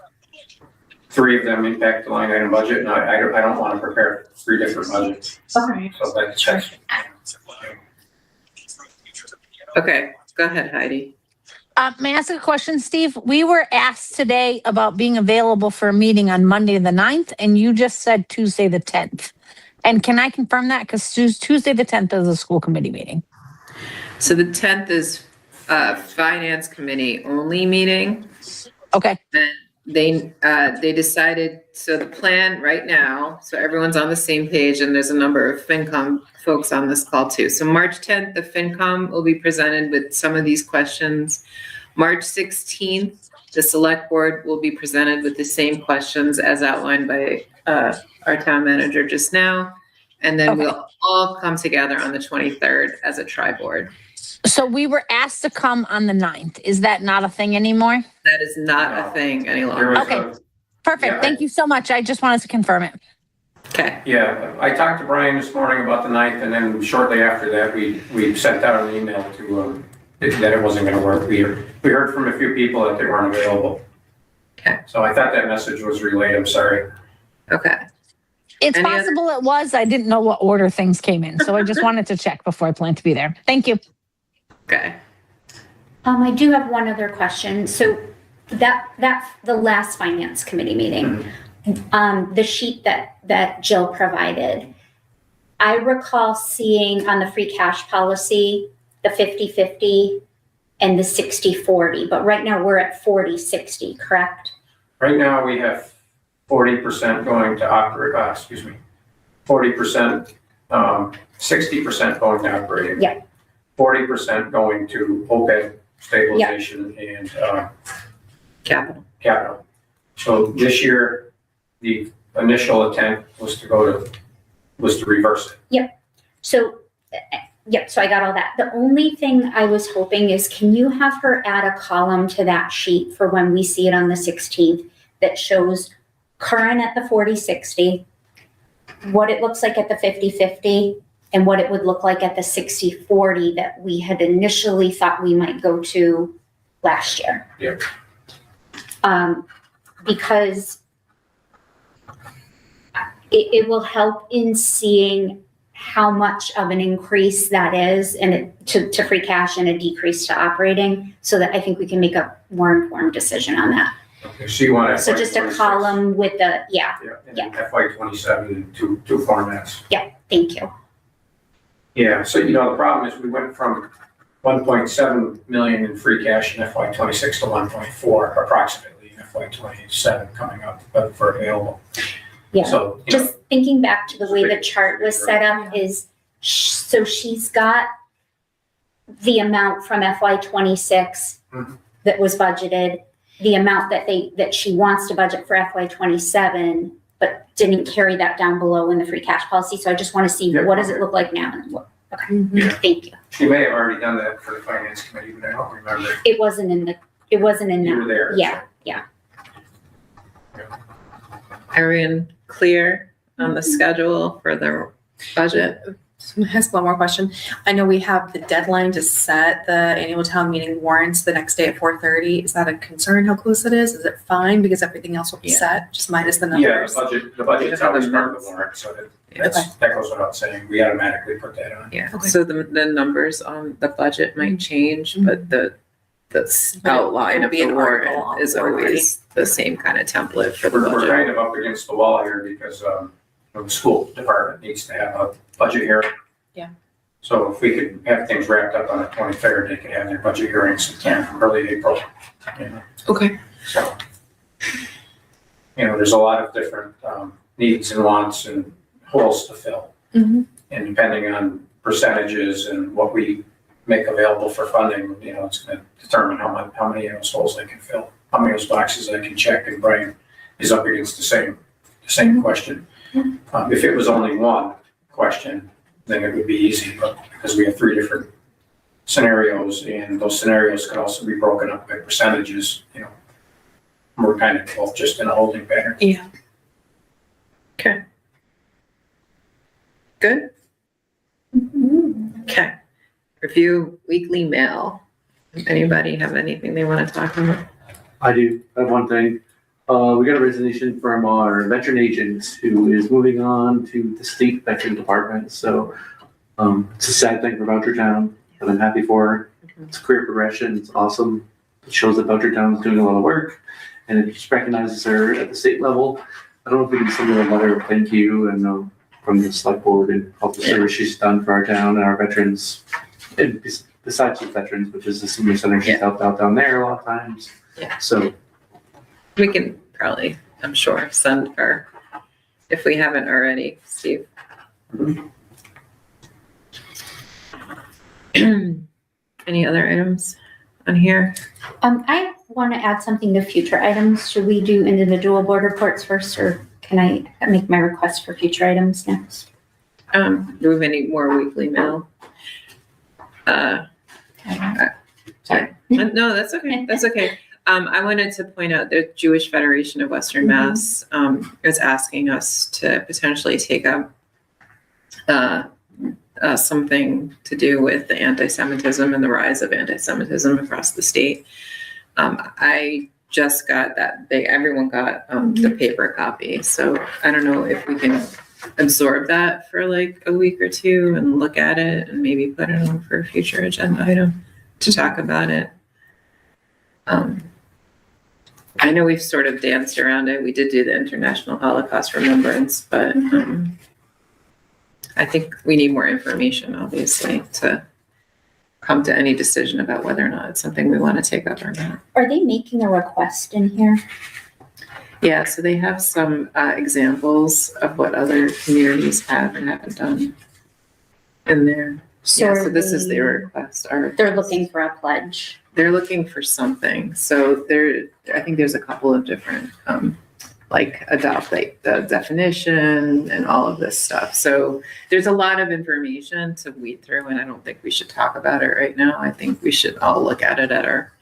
3 of them impact the line item budget, and I don't want to prepare 3 different budgets. Okay. So that's. Okay, go ahead, Heidi. May I ask a question, Steve? We were asked today about being available for a meeting on Monday the 9th, and you just said Tuesday the 10th. And can I confirm that? Because Tuesday the 10th is a school committee meeting. So the 10th is finance committee only meeting. Okay, And they decided, so the plan right now, so everyone's on the same page, and there's a number of FinCom folks on this call too. So March 10th, the FinCom will be presented with some of these questions. March 16th, the select board will be presented with the same questions as outlined by our town manager just now. And then Okay. we'll all come together on the 23rd as a tri-board. so we were asked to come on the 9th. Is that not a thing anymore? That is not a thing any There longer. was Okay. a- Perfect, Yeah. thank you so much. I just wanted to confirm it. Okay, Yeah, I talked to Brian this morning about the 9th, and then shortly after that, we sent out an email to, that it wasn't gonna work. We heard from a few people that they weren't available. Okay. So I thought that message was relayed, I'm sorry. okay. It's Any other- possible it was. I didn't know what order things came in, so I just wanted to check before I planned to be there. Thank you. Okay. I do have one other question. So the last finance committee meeting, the sheet that Jill provided, I recall seeing on the free cash policy, the 50-50 and the 60-40, but right now we're at 40-60, correct? Right now, we have 40% going to operate, 40%, 60% going to operating. Yeah. 40% going to OPEB stabilization and Capital. capital. So this year, the initial intent was to reverse it. So, so I got all that. The only thing I was hoping is, can you have her add a column to that sheet for when we see it on the 16th that shows current at the 40-60, what it looks like at the 50-50, and what it would look like at the 60-40 that we had initially thought we might go to last year. Yep. Because it will help in seeing how much of an increase that is and to free cash and a decrease to operating, so that I think we can make a more informed decision on that. Okay, so you want So just a column with the, Yeah, and then FY 27 in two formats. thank you. Yeah, so the problem is we went from 1.7 million in free cash in FY 26 to 1.4 approximately in FY 27 coming up for available. Yeah. So, Just thinking back to the way the chart was set up is, so she's got the amount from FY 26 Mhm. that was budgeted, the amount that she wants to budget for FY 27, but didn't carry that down below in the free cash policy. So I just want to see, Yeah. what does it look like now? And what, okay, Yeah. thank you. she may have already done that for the finance committee, but I don't remember. It wasn't in You were that. there. Yeah. Everyone clear on the schedule for the budget? So I ask one more question. I know we have the deadline to set the annual town meeting warrants the next day at 4:30. Is that a concern how close it is? Is it fine because everything else will be Yeah. set, just minus the Yeah, numbers? the budget's always part of the warrant, so that goes without saying. We automatically put that on. Yeah, Okay. so the numbers on the budget might change, but the outline It'll of be the an article warrant on is the warrant. always the same kind of template for the We're budget. kind of up against the wall here because the school department needs to have a budget hearing. Yeah. So if we could have things wrapped up on the 23rd, they could have their budget hearings in early April. You know, Okay. so, you know, there's a lot of different needs and wants and holes to fill. Mhm. And depending on percentages and what we make available for funding, you know, it's gonna determine how many of those holes they can fill, how many of those boxes they can check, and Brian is up against the same question. If it was only one question, then it would be easy, but because we have 3 different scenarios, and those scenarios could also be broken up by percentages, you know, we're kind of both just in a holding pattern. Yeah. Okay. Good? Okay. Review weekly mail. Anybody have anything they want to talk about? I do. I have one thing. We got a resignation from our veteran agent who is moving on to the state veteran department. So it's a sad thing for Belchertown, but I'm happy for her. It's career progression. It's awesome. It shows that Belchertown is doing a lot of work, and it just recognizes her at the state level. I don't know if we can send her a letter of thank you and from the select board and all the service she's done for our town and our veterans. And besides the veterans, which is the senior center, she's helped out down there a lot of times. Yeah. So We can probably, I'm sure, send her if we haven't already, Steve. Any other items on here? I want to add something to future items. Should we do individual board reports first, or can I make my request for future items next? Do we have any more weekly mail? Sorry. No, that's okay. That's okay. I wanted to point out the Jewish Federation of Western Mass is asking us to potentially take up something to do with the anti-Semitism and the rise of anti-Semitism across the state. I just got everyone got the paper copy. So I don't know if we can absorb that for like a week or two and look at it and maybe put it on for a future agenda item to talk about it. I know we've sort of danced around it. We did do the International Holocaust Remembrance, but I think we need more information, obviously, to come to any decision about whether or not it's something we want to take up or not. Are they making a request in here? Yeah, so they have some examples of what other communities have and haven't done in there. So this is their request. They're looking for a pledge. They're looking for something. So I think there's a couple of different, like adopt like the definition and all of this stuff. So there's a lot of information to weed through, and I don't think we should talk about it right now. I think we should all look at it at our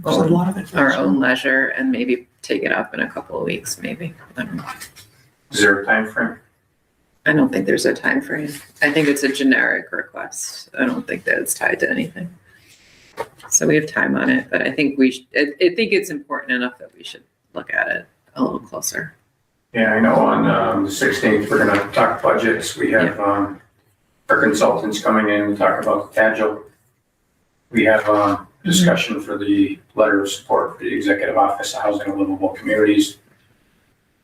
own leisure and maybe take it up in a couple of weeks, maybe. I don't know. Is there a time frame? I don't think there's a time frame. I think it's a generic request. I don't think that it's tied to anything. So we have time on it, but I think I think it's important enough that we should look at it a little closer. Yeah, I know on the 16th, we're going to talk budgets. We have our consultants coming in to talk about the TAGIL. We have discussion for the letter of support for the Executive Office of Housing and Livable Communities.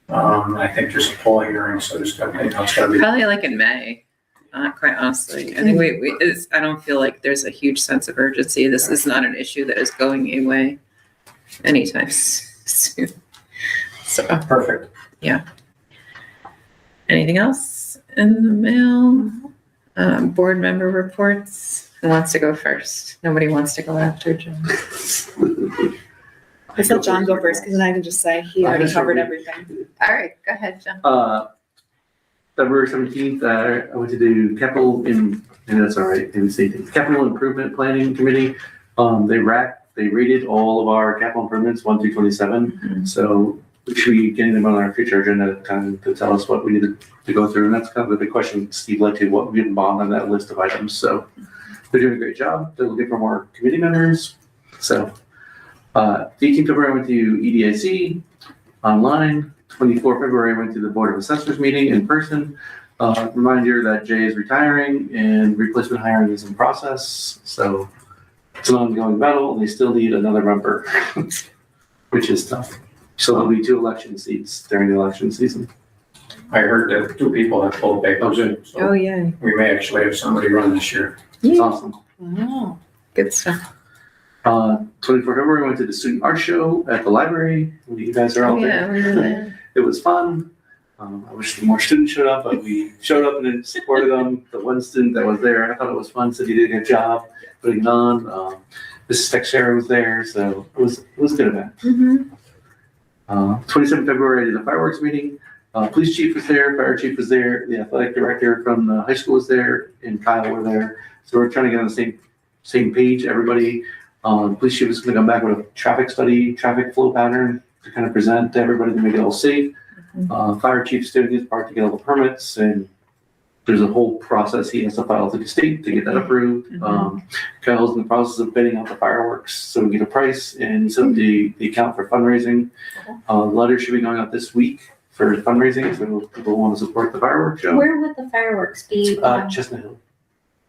I think there's a poll hearing, so there's going to be Probably like in May, quite honestly. I think I don't feel like there's a huge sense of urgency. This is not an issue that is going away anytime soon. So perfect. Yeah. Anything else in the mail? Board member reports. Who wants to go first? Nobody wants to go after John. I feel John go first because then I can just say he already covered everything. All right, go ahead, John. February 17th, I went to do capital and that's all right. Capital Improvement Planning Committee. They rated all of our capital improvements 1 through 27. Mm-hmm. So we should be getting them on our future agenda to tell us what we need to go through. And that's kind of the big question Steve led to, what we didn't bond on that list of items. So they're doing a great job. They're looking for more committee members. So 18th February, I went to EDIC online. 24th February, I went to the Board of Assessors meeting in person. Reminder that Jay is retiring and replacement hiring is in process. So it's an ongoing battle, and they still need another member, which is tough. So there'll be 2 election seats during the election season. I heard that 2 people have pulled papers in, Oh, so yeah. we may actually have somebody run this year. It's awesome. Wow. Good stuff. 24 February, we went to the student art show at the library. You guys are out there. It was fun. I wish more students showed up, but we showed up and supported them. The one student that was there, I thought it was fun, said he did a good job putting it on. Mrs. Texera was there, so it was a good event. 27th February, I did a fireworks meeting. Police chief was there, fire chief was there, the athletic director from the high school was there, and Kyle were there. So we're trying to get on the same page, everybody. Police chief is gonna come back with a traffic study, traffic flow pattern to kind of present to everybody to make it all safe. Fire chief's doing his part to get all the permits, and there's a whole process he has to file to the state to get that approved. Kyle's in the process of bidding out the fireworks, so we get a price and set up the account for fundraising. Letters should be going out this week for fundraising, so people want to support the fireworks show. Where would the fireworks be? Chestnut Hill.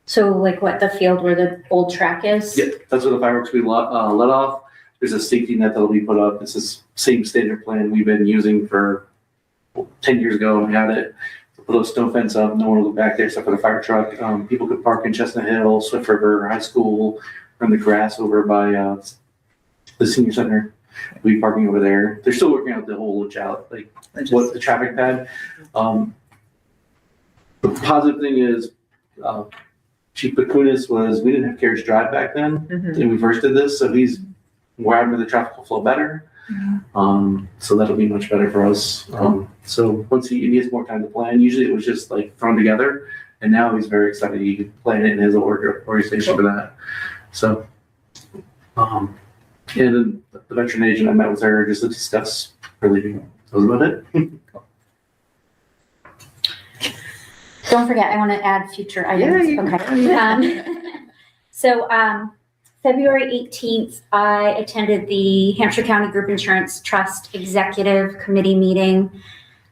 So like what, the field where the old track is? Yeah, that's where the fireworks we let off. There's a safety net that'll be put up. It's the same standard plan we've been using for 10 years ago. We had it. Put a snow fence up. No one will go back there except for the fire truck. People could park in Chestnut Hill, Swift River High School, run the grass over by the senior center. We'll be parking over there. They're still working out the whole layout, like what the traffic pad. The positive thing is, Chief Bakunis we didn't have Carriage Drive back then, when we first did this, so he's wiring the traffic will flow better. So that'll be much better for us. So once he has more time to plan, usually it was just like thrown together, and now he's very excited he can plan it in his organization for that. So, and then the veteran agent, I met with her just to discuss her leaving. That was about it. Don't forget, I want to add future items. February 18th, I attended the Hampshire County Group Insurance Trust Executive Committee meeting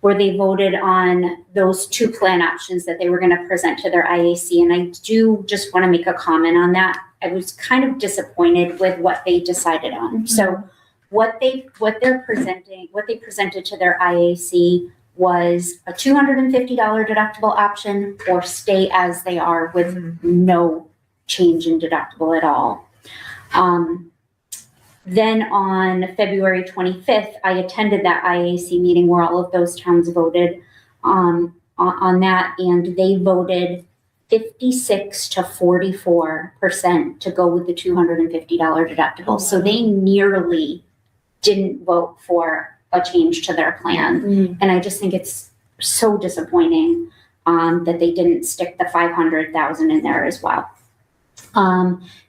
where they voted on those 2 plan options that they were going to present to their IAC. And I do just want to make a comment on that. I was kind of disappointed with what they decided on. So what they presented to their IAC was a $250 deductible option or stay as they are with no change in deductible at all. Then on February 25th, I attended that IAC meeting where all of those towns voted on that, and they voted 56 to 44% to go with the $250 deductible. So they nearly didn't vote for a change to their plan. And I just think it's so disappointing that they didn't stick the $500,000 in there as well.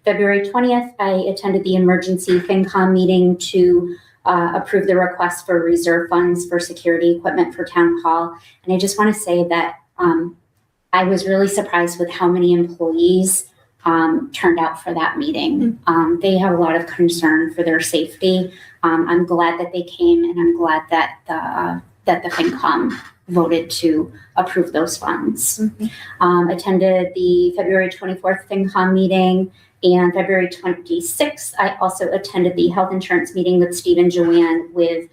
February 20th, I attended the emergency FinCom meeting to approve the request for reserve funds for security equipment for town hall. And I just want to say that I was really surprised with how many employees turned out for that meeting. They have a lot of concern for their safety. I'm glad that they came, and I'm glad that the FinCom voted to approve those funds. Attended the February 24th FinCom meeting, and February 26th, I also attended the health insurance meeting with Steve and Joanne with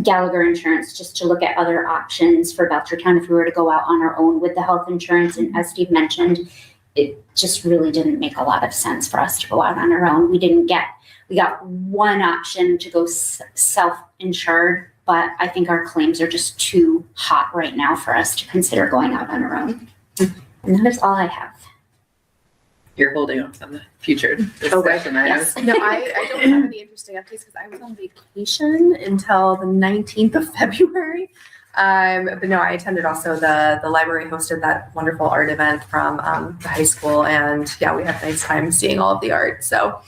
Gallagher Insurance, just to look at other options for Belchertown if we were to go out on our own with the health insurance. And as Steve mentioned, it just really didn't make a lot of sense for us to go out on our own. We got one option to go self-insured, but I think our claims are just too hot right now for us to consider going out on our own. And that is all I have. You're holding off on the future discussion items. No, I don't have any interesting updates because I was on vacation until the 19th of February. But no, I attended also the library hosted that wonderful art event from the high school, and yeah, we had a nice time seeing all of the art. So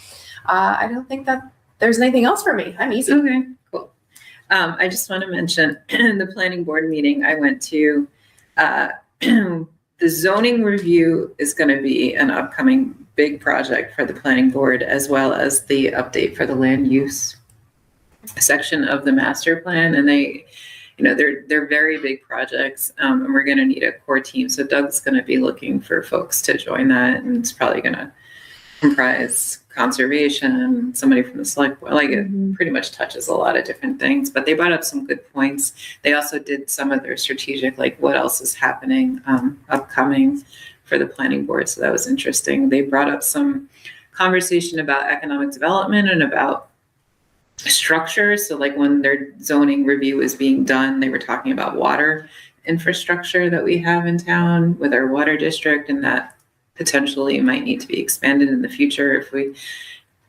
I don't think that there's anything else for me. I'm easy. Okay, cool. I just want to mention the planning board meeting I went to, the zoning review is going to be an upcoming big project for the planning board, as well as the update for the land use section of the master plan. And they're very big projects, and we're going to need a core team. So Doug's going to be looking for folks to join that, and it's probably going to comprise conservation, somebody from the select board, like it pretty much touches a lot of different things, but they brought up some good points. They also did some of their strategic, like what else is happening upcoming for the planning board. So that was interesting. They brought up some conversation about economic development and about structure. So like when their zoning review is being done, they were talking about water infrastructure that we have in town with our water district, and that potentially might need to be expanded in the future if we,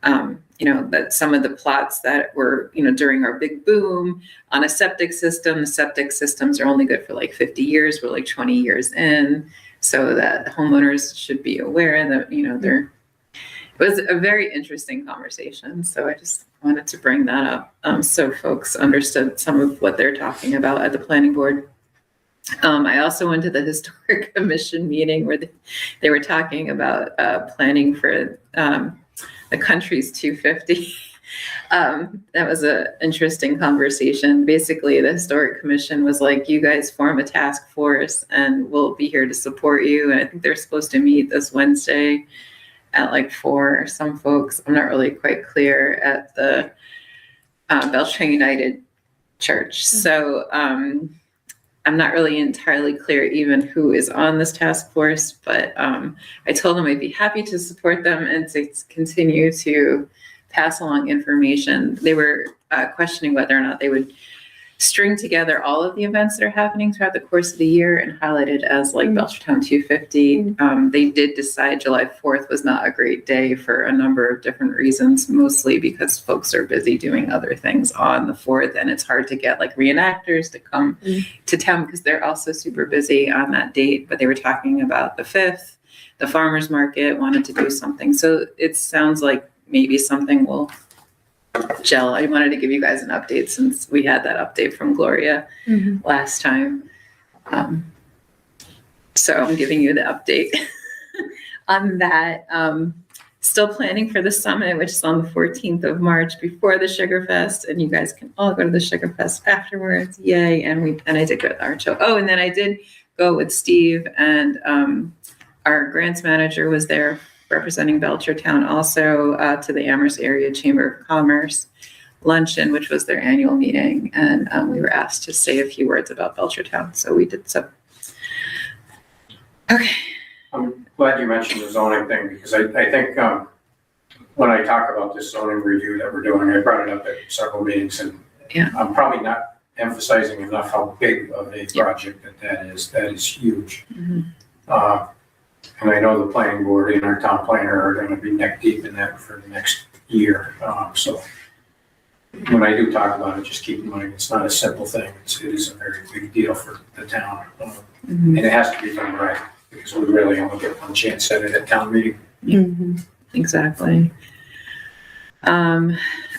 that some of the plots that were, during our big boom on a septic system, the septic systems are only good for like 50 years. We're like 20 years in, so that homeowners should be aware that, it was a very interesting conversation. So I just wanted to bring that up so folks understood some of what they're talking about at the planning board. I also went to the historic commission meeting where they were talking about planning for the country's 250. That was an interesting conversation. Basically, the historic commission was like, you guys form a task force and we'll be here to support you. And I think they're supposed to meet this Wednesday at like 4. Some folks, I'm not really quite clear, at the Belchertown United Church. So I'm not really entirely clear even who is on this task force, but I told them I'd be happy to support them and to continue to pass along information. They were questioning whether or not they would string together all of the events that are happening throughout the course of the year and highlight it as like Belchertown 250. They did decide July 4th was not a great day for a number of different reasons, mostly because folks are busy doing other things on the 4th, and it's hard to get like reenactors to come to town because they're also super busy on that date. But they were talking about the 5th, the farmers market wanted to do something. So it sounds like maybe something will gel. I wanted to give you guys an update since we had that update from Gloria last time. So I'm giving you the update on that. Still planning for the summit, which is on the 14th of March before the Sugar Fest, and you guys can all go to the Sugar Fest afterwards. Yay. And I did go to the art show. Oh, and then I did go with Steve, and our grants manager was there representing Belchertown, also to the Amherst Area Chamber of Commerce luncheon, which was their annual meeting. And we were asked to say a few words about Belchertown. So we did so. Okay. I'm glad you mentioned the zoning thing, because I think when I talk about this zoning review that we're doing, I brought it up at several meetings, and I'm probably not emphasizing enough how big of a project that is. That is huge. And I know the planning board and our town planner are going to be neck deep in that for the next year. So when I do talk about it, just keep in mind, it's not a simple thing. It is a very big deal for the town. And it has to be done right, because we really only get one chance at it at town meeting. Exactly.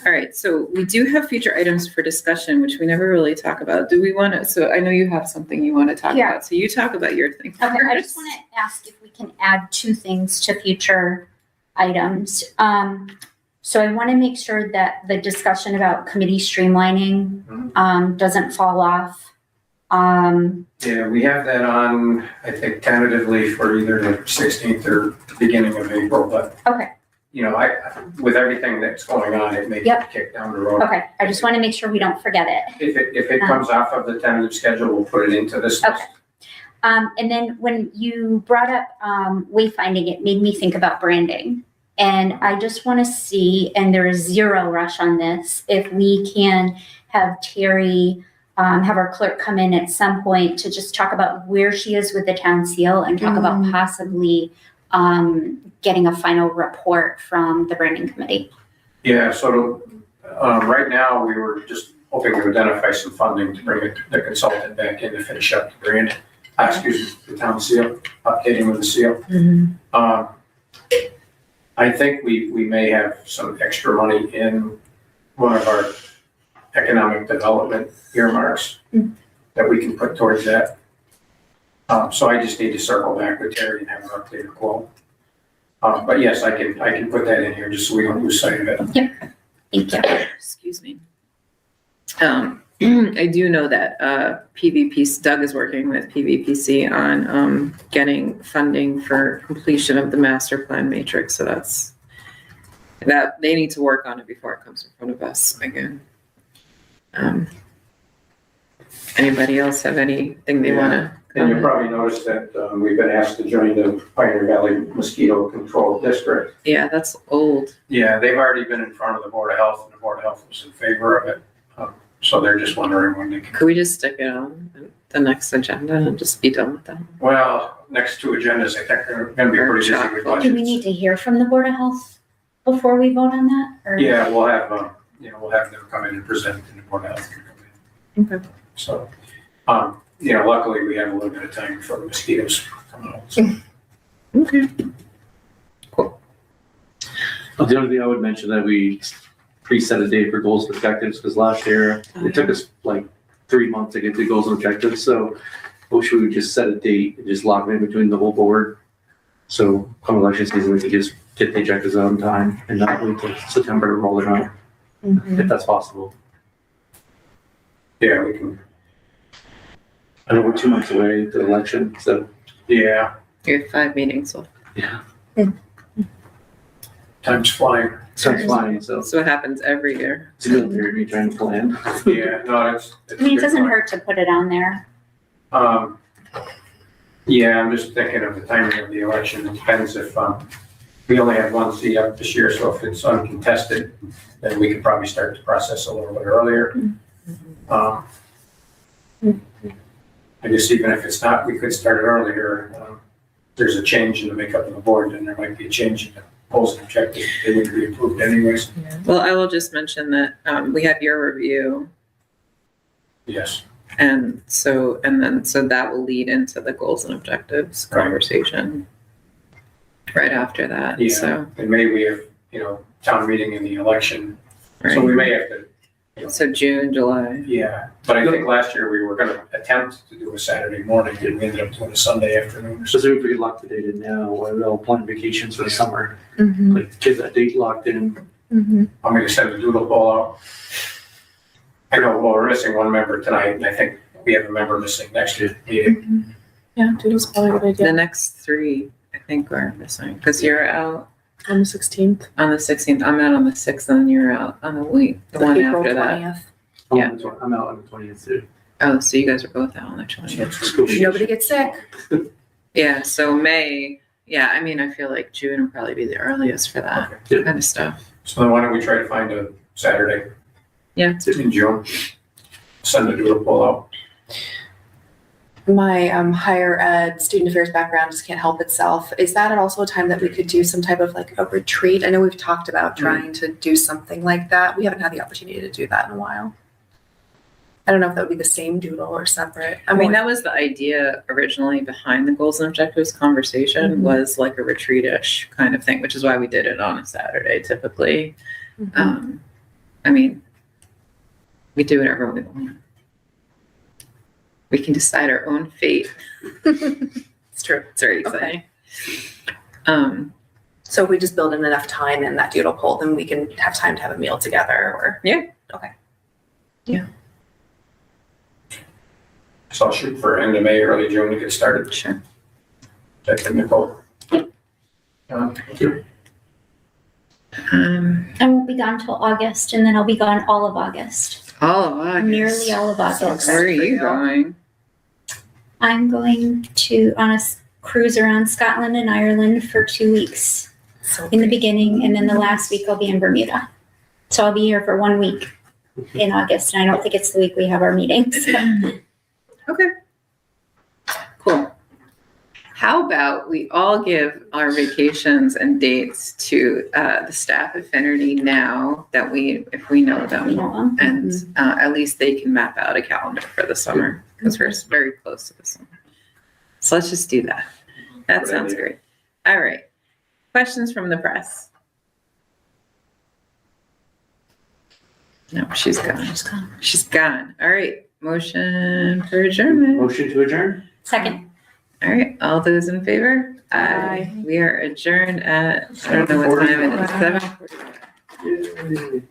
All right, so we do have future items for discussion, which we never really talk about. Do we want to, so I know you have something you want to talk about, so you talk about your thing Okay, I just first. want to ask if we can add 2 things to future items. So I want to make sure that the discussion about committee streamlining doesn't fall off. Yeah, we have that on, I think, tentatively for either the 16th or the beginning of April, but Okay. With everything that's going on, it may get kicked down the road. Okay, I just want to make sure we don't forget it. If it comes off of the tentative schedule, we'll put it into this list. Okay. And then when you brought up wayfinding, it made me think about branding. And I just want to see, and there is zero rush on this, if we can have Terry, have our clerk come in at some point to just talk about where she is with the town seal and talk about possibly getting a final report from the branding committee. Yeah, so right now we were just hoping to identify some funding to bring the consultant back in to finish up the brand. The town seal, updating with the seal. I think we may have some extra money in one of our economic development earmarks that we can put towards that. So I just need to circle back with Terry and have her update a quote. But yes, I can put that in here just so we don't lose sight of it. Yep. Thank you. Excuse me. I do know that Doug is working with PVPC on getting funding for completion of the master plan matrix. So that's that they need to work on it before it comes in front of us again. Anybody else have anything they want to And you comment? probably noticed that we've been asked to join the Pioneer Valley Mosquito Control District. Yeah, that's old. Yeah, they've already been in front of the Board of Health, and the Board of Health was in favor of it. So they're just wondering when they can. Could we just stick it on the next agenda and just be done with that? Well, next two agendas, I think they're gonna be pretty busy with budgets. Do we need to hear from the Board of Health before we vote on that? Or- Yeah, we'll have them come in and present, and the Board of Health can come in. Okay. So, luckily we have a little bit of time before the mosquitoes come out. So. Okay. The only thing I would mention that we preset a date for goals and objectives, because last year it took us like 3 months to get to goals and objectives. So I wish we would just set a date and just lock it in between the whole board. So come election season, we can just get the objectives out in time and not wait till September to roll it out, if that's possible. Yeah, we can, I know we're 2 months away to the election, so yeah, You have 5 meetings left. yeah, time's flying. time's flying. So That's what happens every year. it's a military me trying to plan. Yeah, no, it's. I mean, it doesn't hurt to put it on there. Yeah, I'm just thinking of the timing of the election. It depends if, we only have one seat up this year, so if it's uncontested, then we could probably start the process a little bit earlier. I guess even if it's not, we could start it earlier. There's a change in the makeup of the board, and there might be a change in the goals and objectives. They wouldn't be approved anyways. Well, I will just mention that we have your review, Yes. and so that will lead into the goals and objectives Right. conversation right after that. Yeah. So In May, we have, town meeting and the election, so we may have to, so June, July. yeah. But I think last year we were gonna attempt to do a Saturday morning, and we ended up doing a Sunday afternoon. So if we could lock the date in now, we'll plan vacations for the summer. Mm-hmm. Like get that date locked in. Mm-hmm. I'm gonna send the doodle poll out. I know, well, we're missing one member tonight, and I think we have a member missing next meeting. Yeah, doodle's probably a good idea. The next 3, I think, are missing because you're out On the 16th. on the 16th. I'm out on the 6th, and then you're out on the week, the one April after that. 20th. Yeah. I'm out on the 20th too. Oh, so you guys are both out on the 20th. School Nobody gets sick. Yeah, so May, yeah, I mean, I feel like June will probably be the earliest for that Yeah. kind of stuff. So then why don't we try to find a Saturday Yeah. in June? Send the doodle poll out. My higher ed student affairs background just can't help itself. Is that also a time that we could do some type of like a retreat? I know we've talked about trying to do something like that. We haven't had the opportunity to do that in a while. I don't know if that would be the same doodle or separate. I mean, that was the idea originally behind the goals and objectives conversation was like a retreat-ish kind of thing, which is why we did it on a Saturday typically. I mean, we do whatever we want. We can decide our own fate. It's true. It's very exciting. So if we just build in enough time in that doodle poll, then we can have time to have a meal together or. Yeah. Okay. So I'll shoot for end of May, early June to get started. Sure. Check in Nicole. I won't be gone till August, and then I'll be gone all of August. All of August. Nearly all of August. Where are you going? I'm going on a cruise around Scotland and Ireland for 2 weeks So in the beginning, and then the last week I'll be in Bermuda. So I'll be here for 1 week in August, and I don't think it's the week we have our meetings. Okay. Cool. How about we all give our vacations and dates to the staff at Finnerty now that if we know them, You know, and at least they can map out a calendar for the summer because we're very close to the summer. So let's just do that. That Good sounds idea. great. All right. Questions from the press? No, she's gone. She's gone. All right. Motion for adjournment. Motion to adjourn? Second. All right, all those in favor? Aye. We are adjourned at, I don't know what time it is, 7:45. Yay.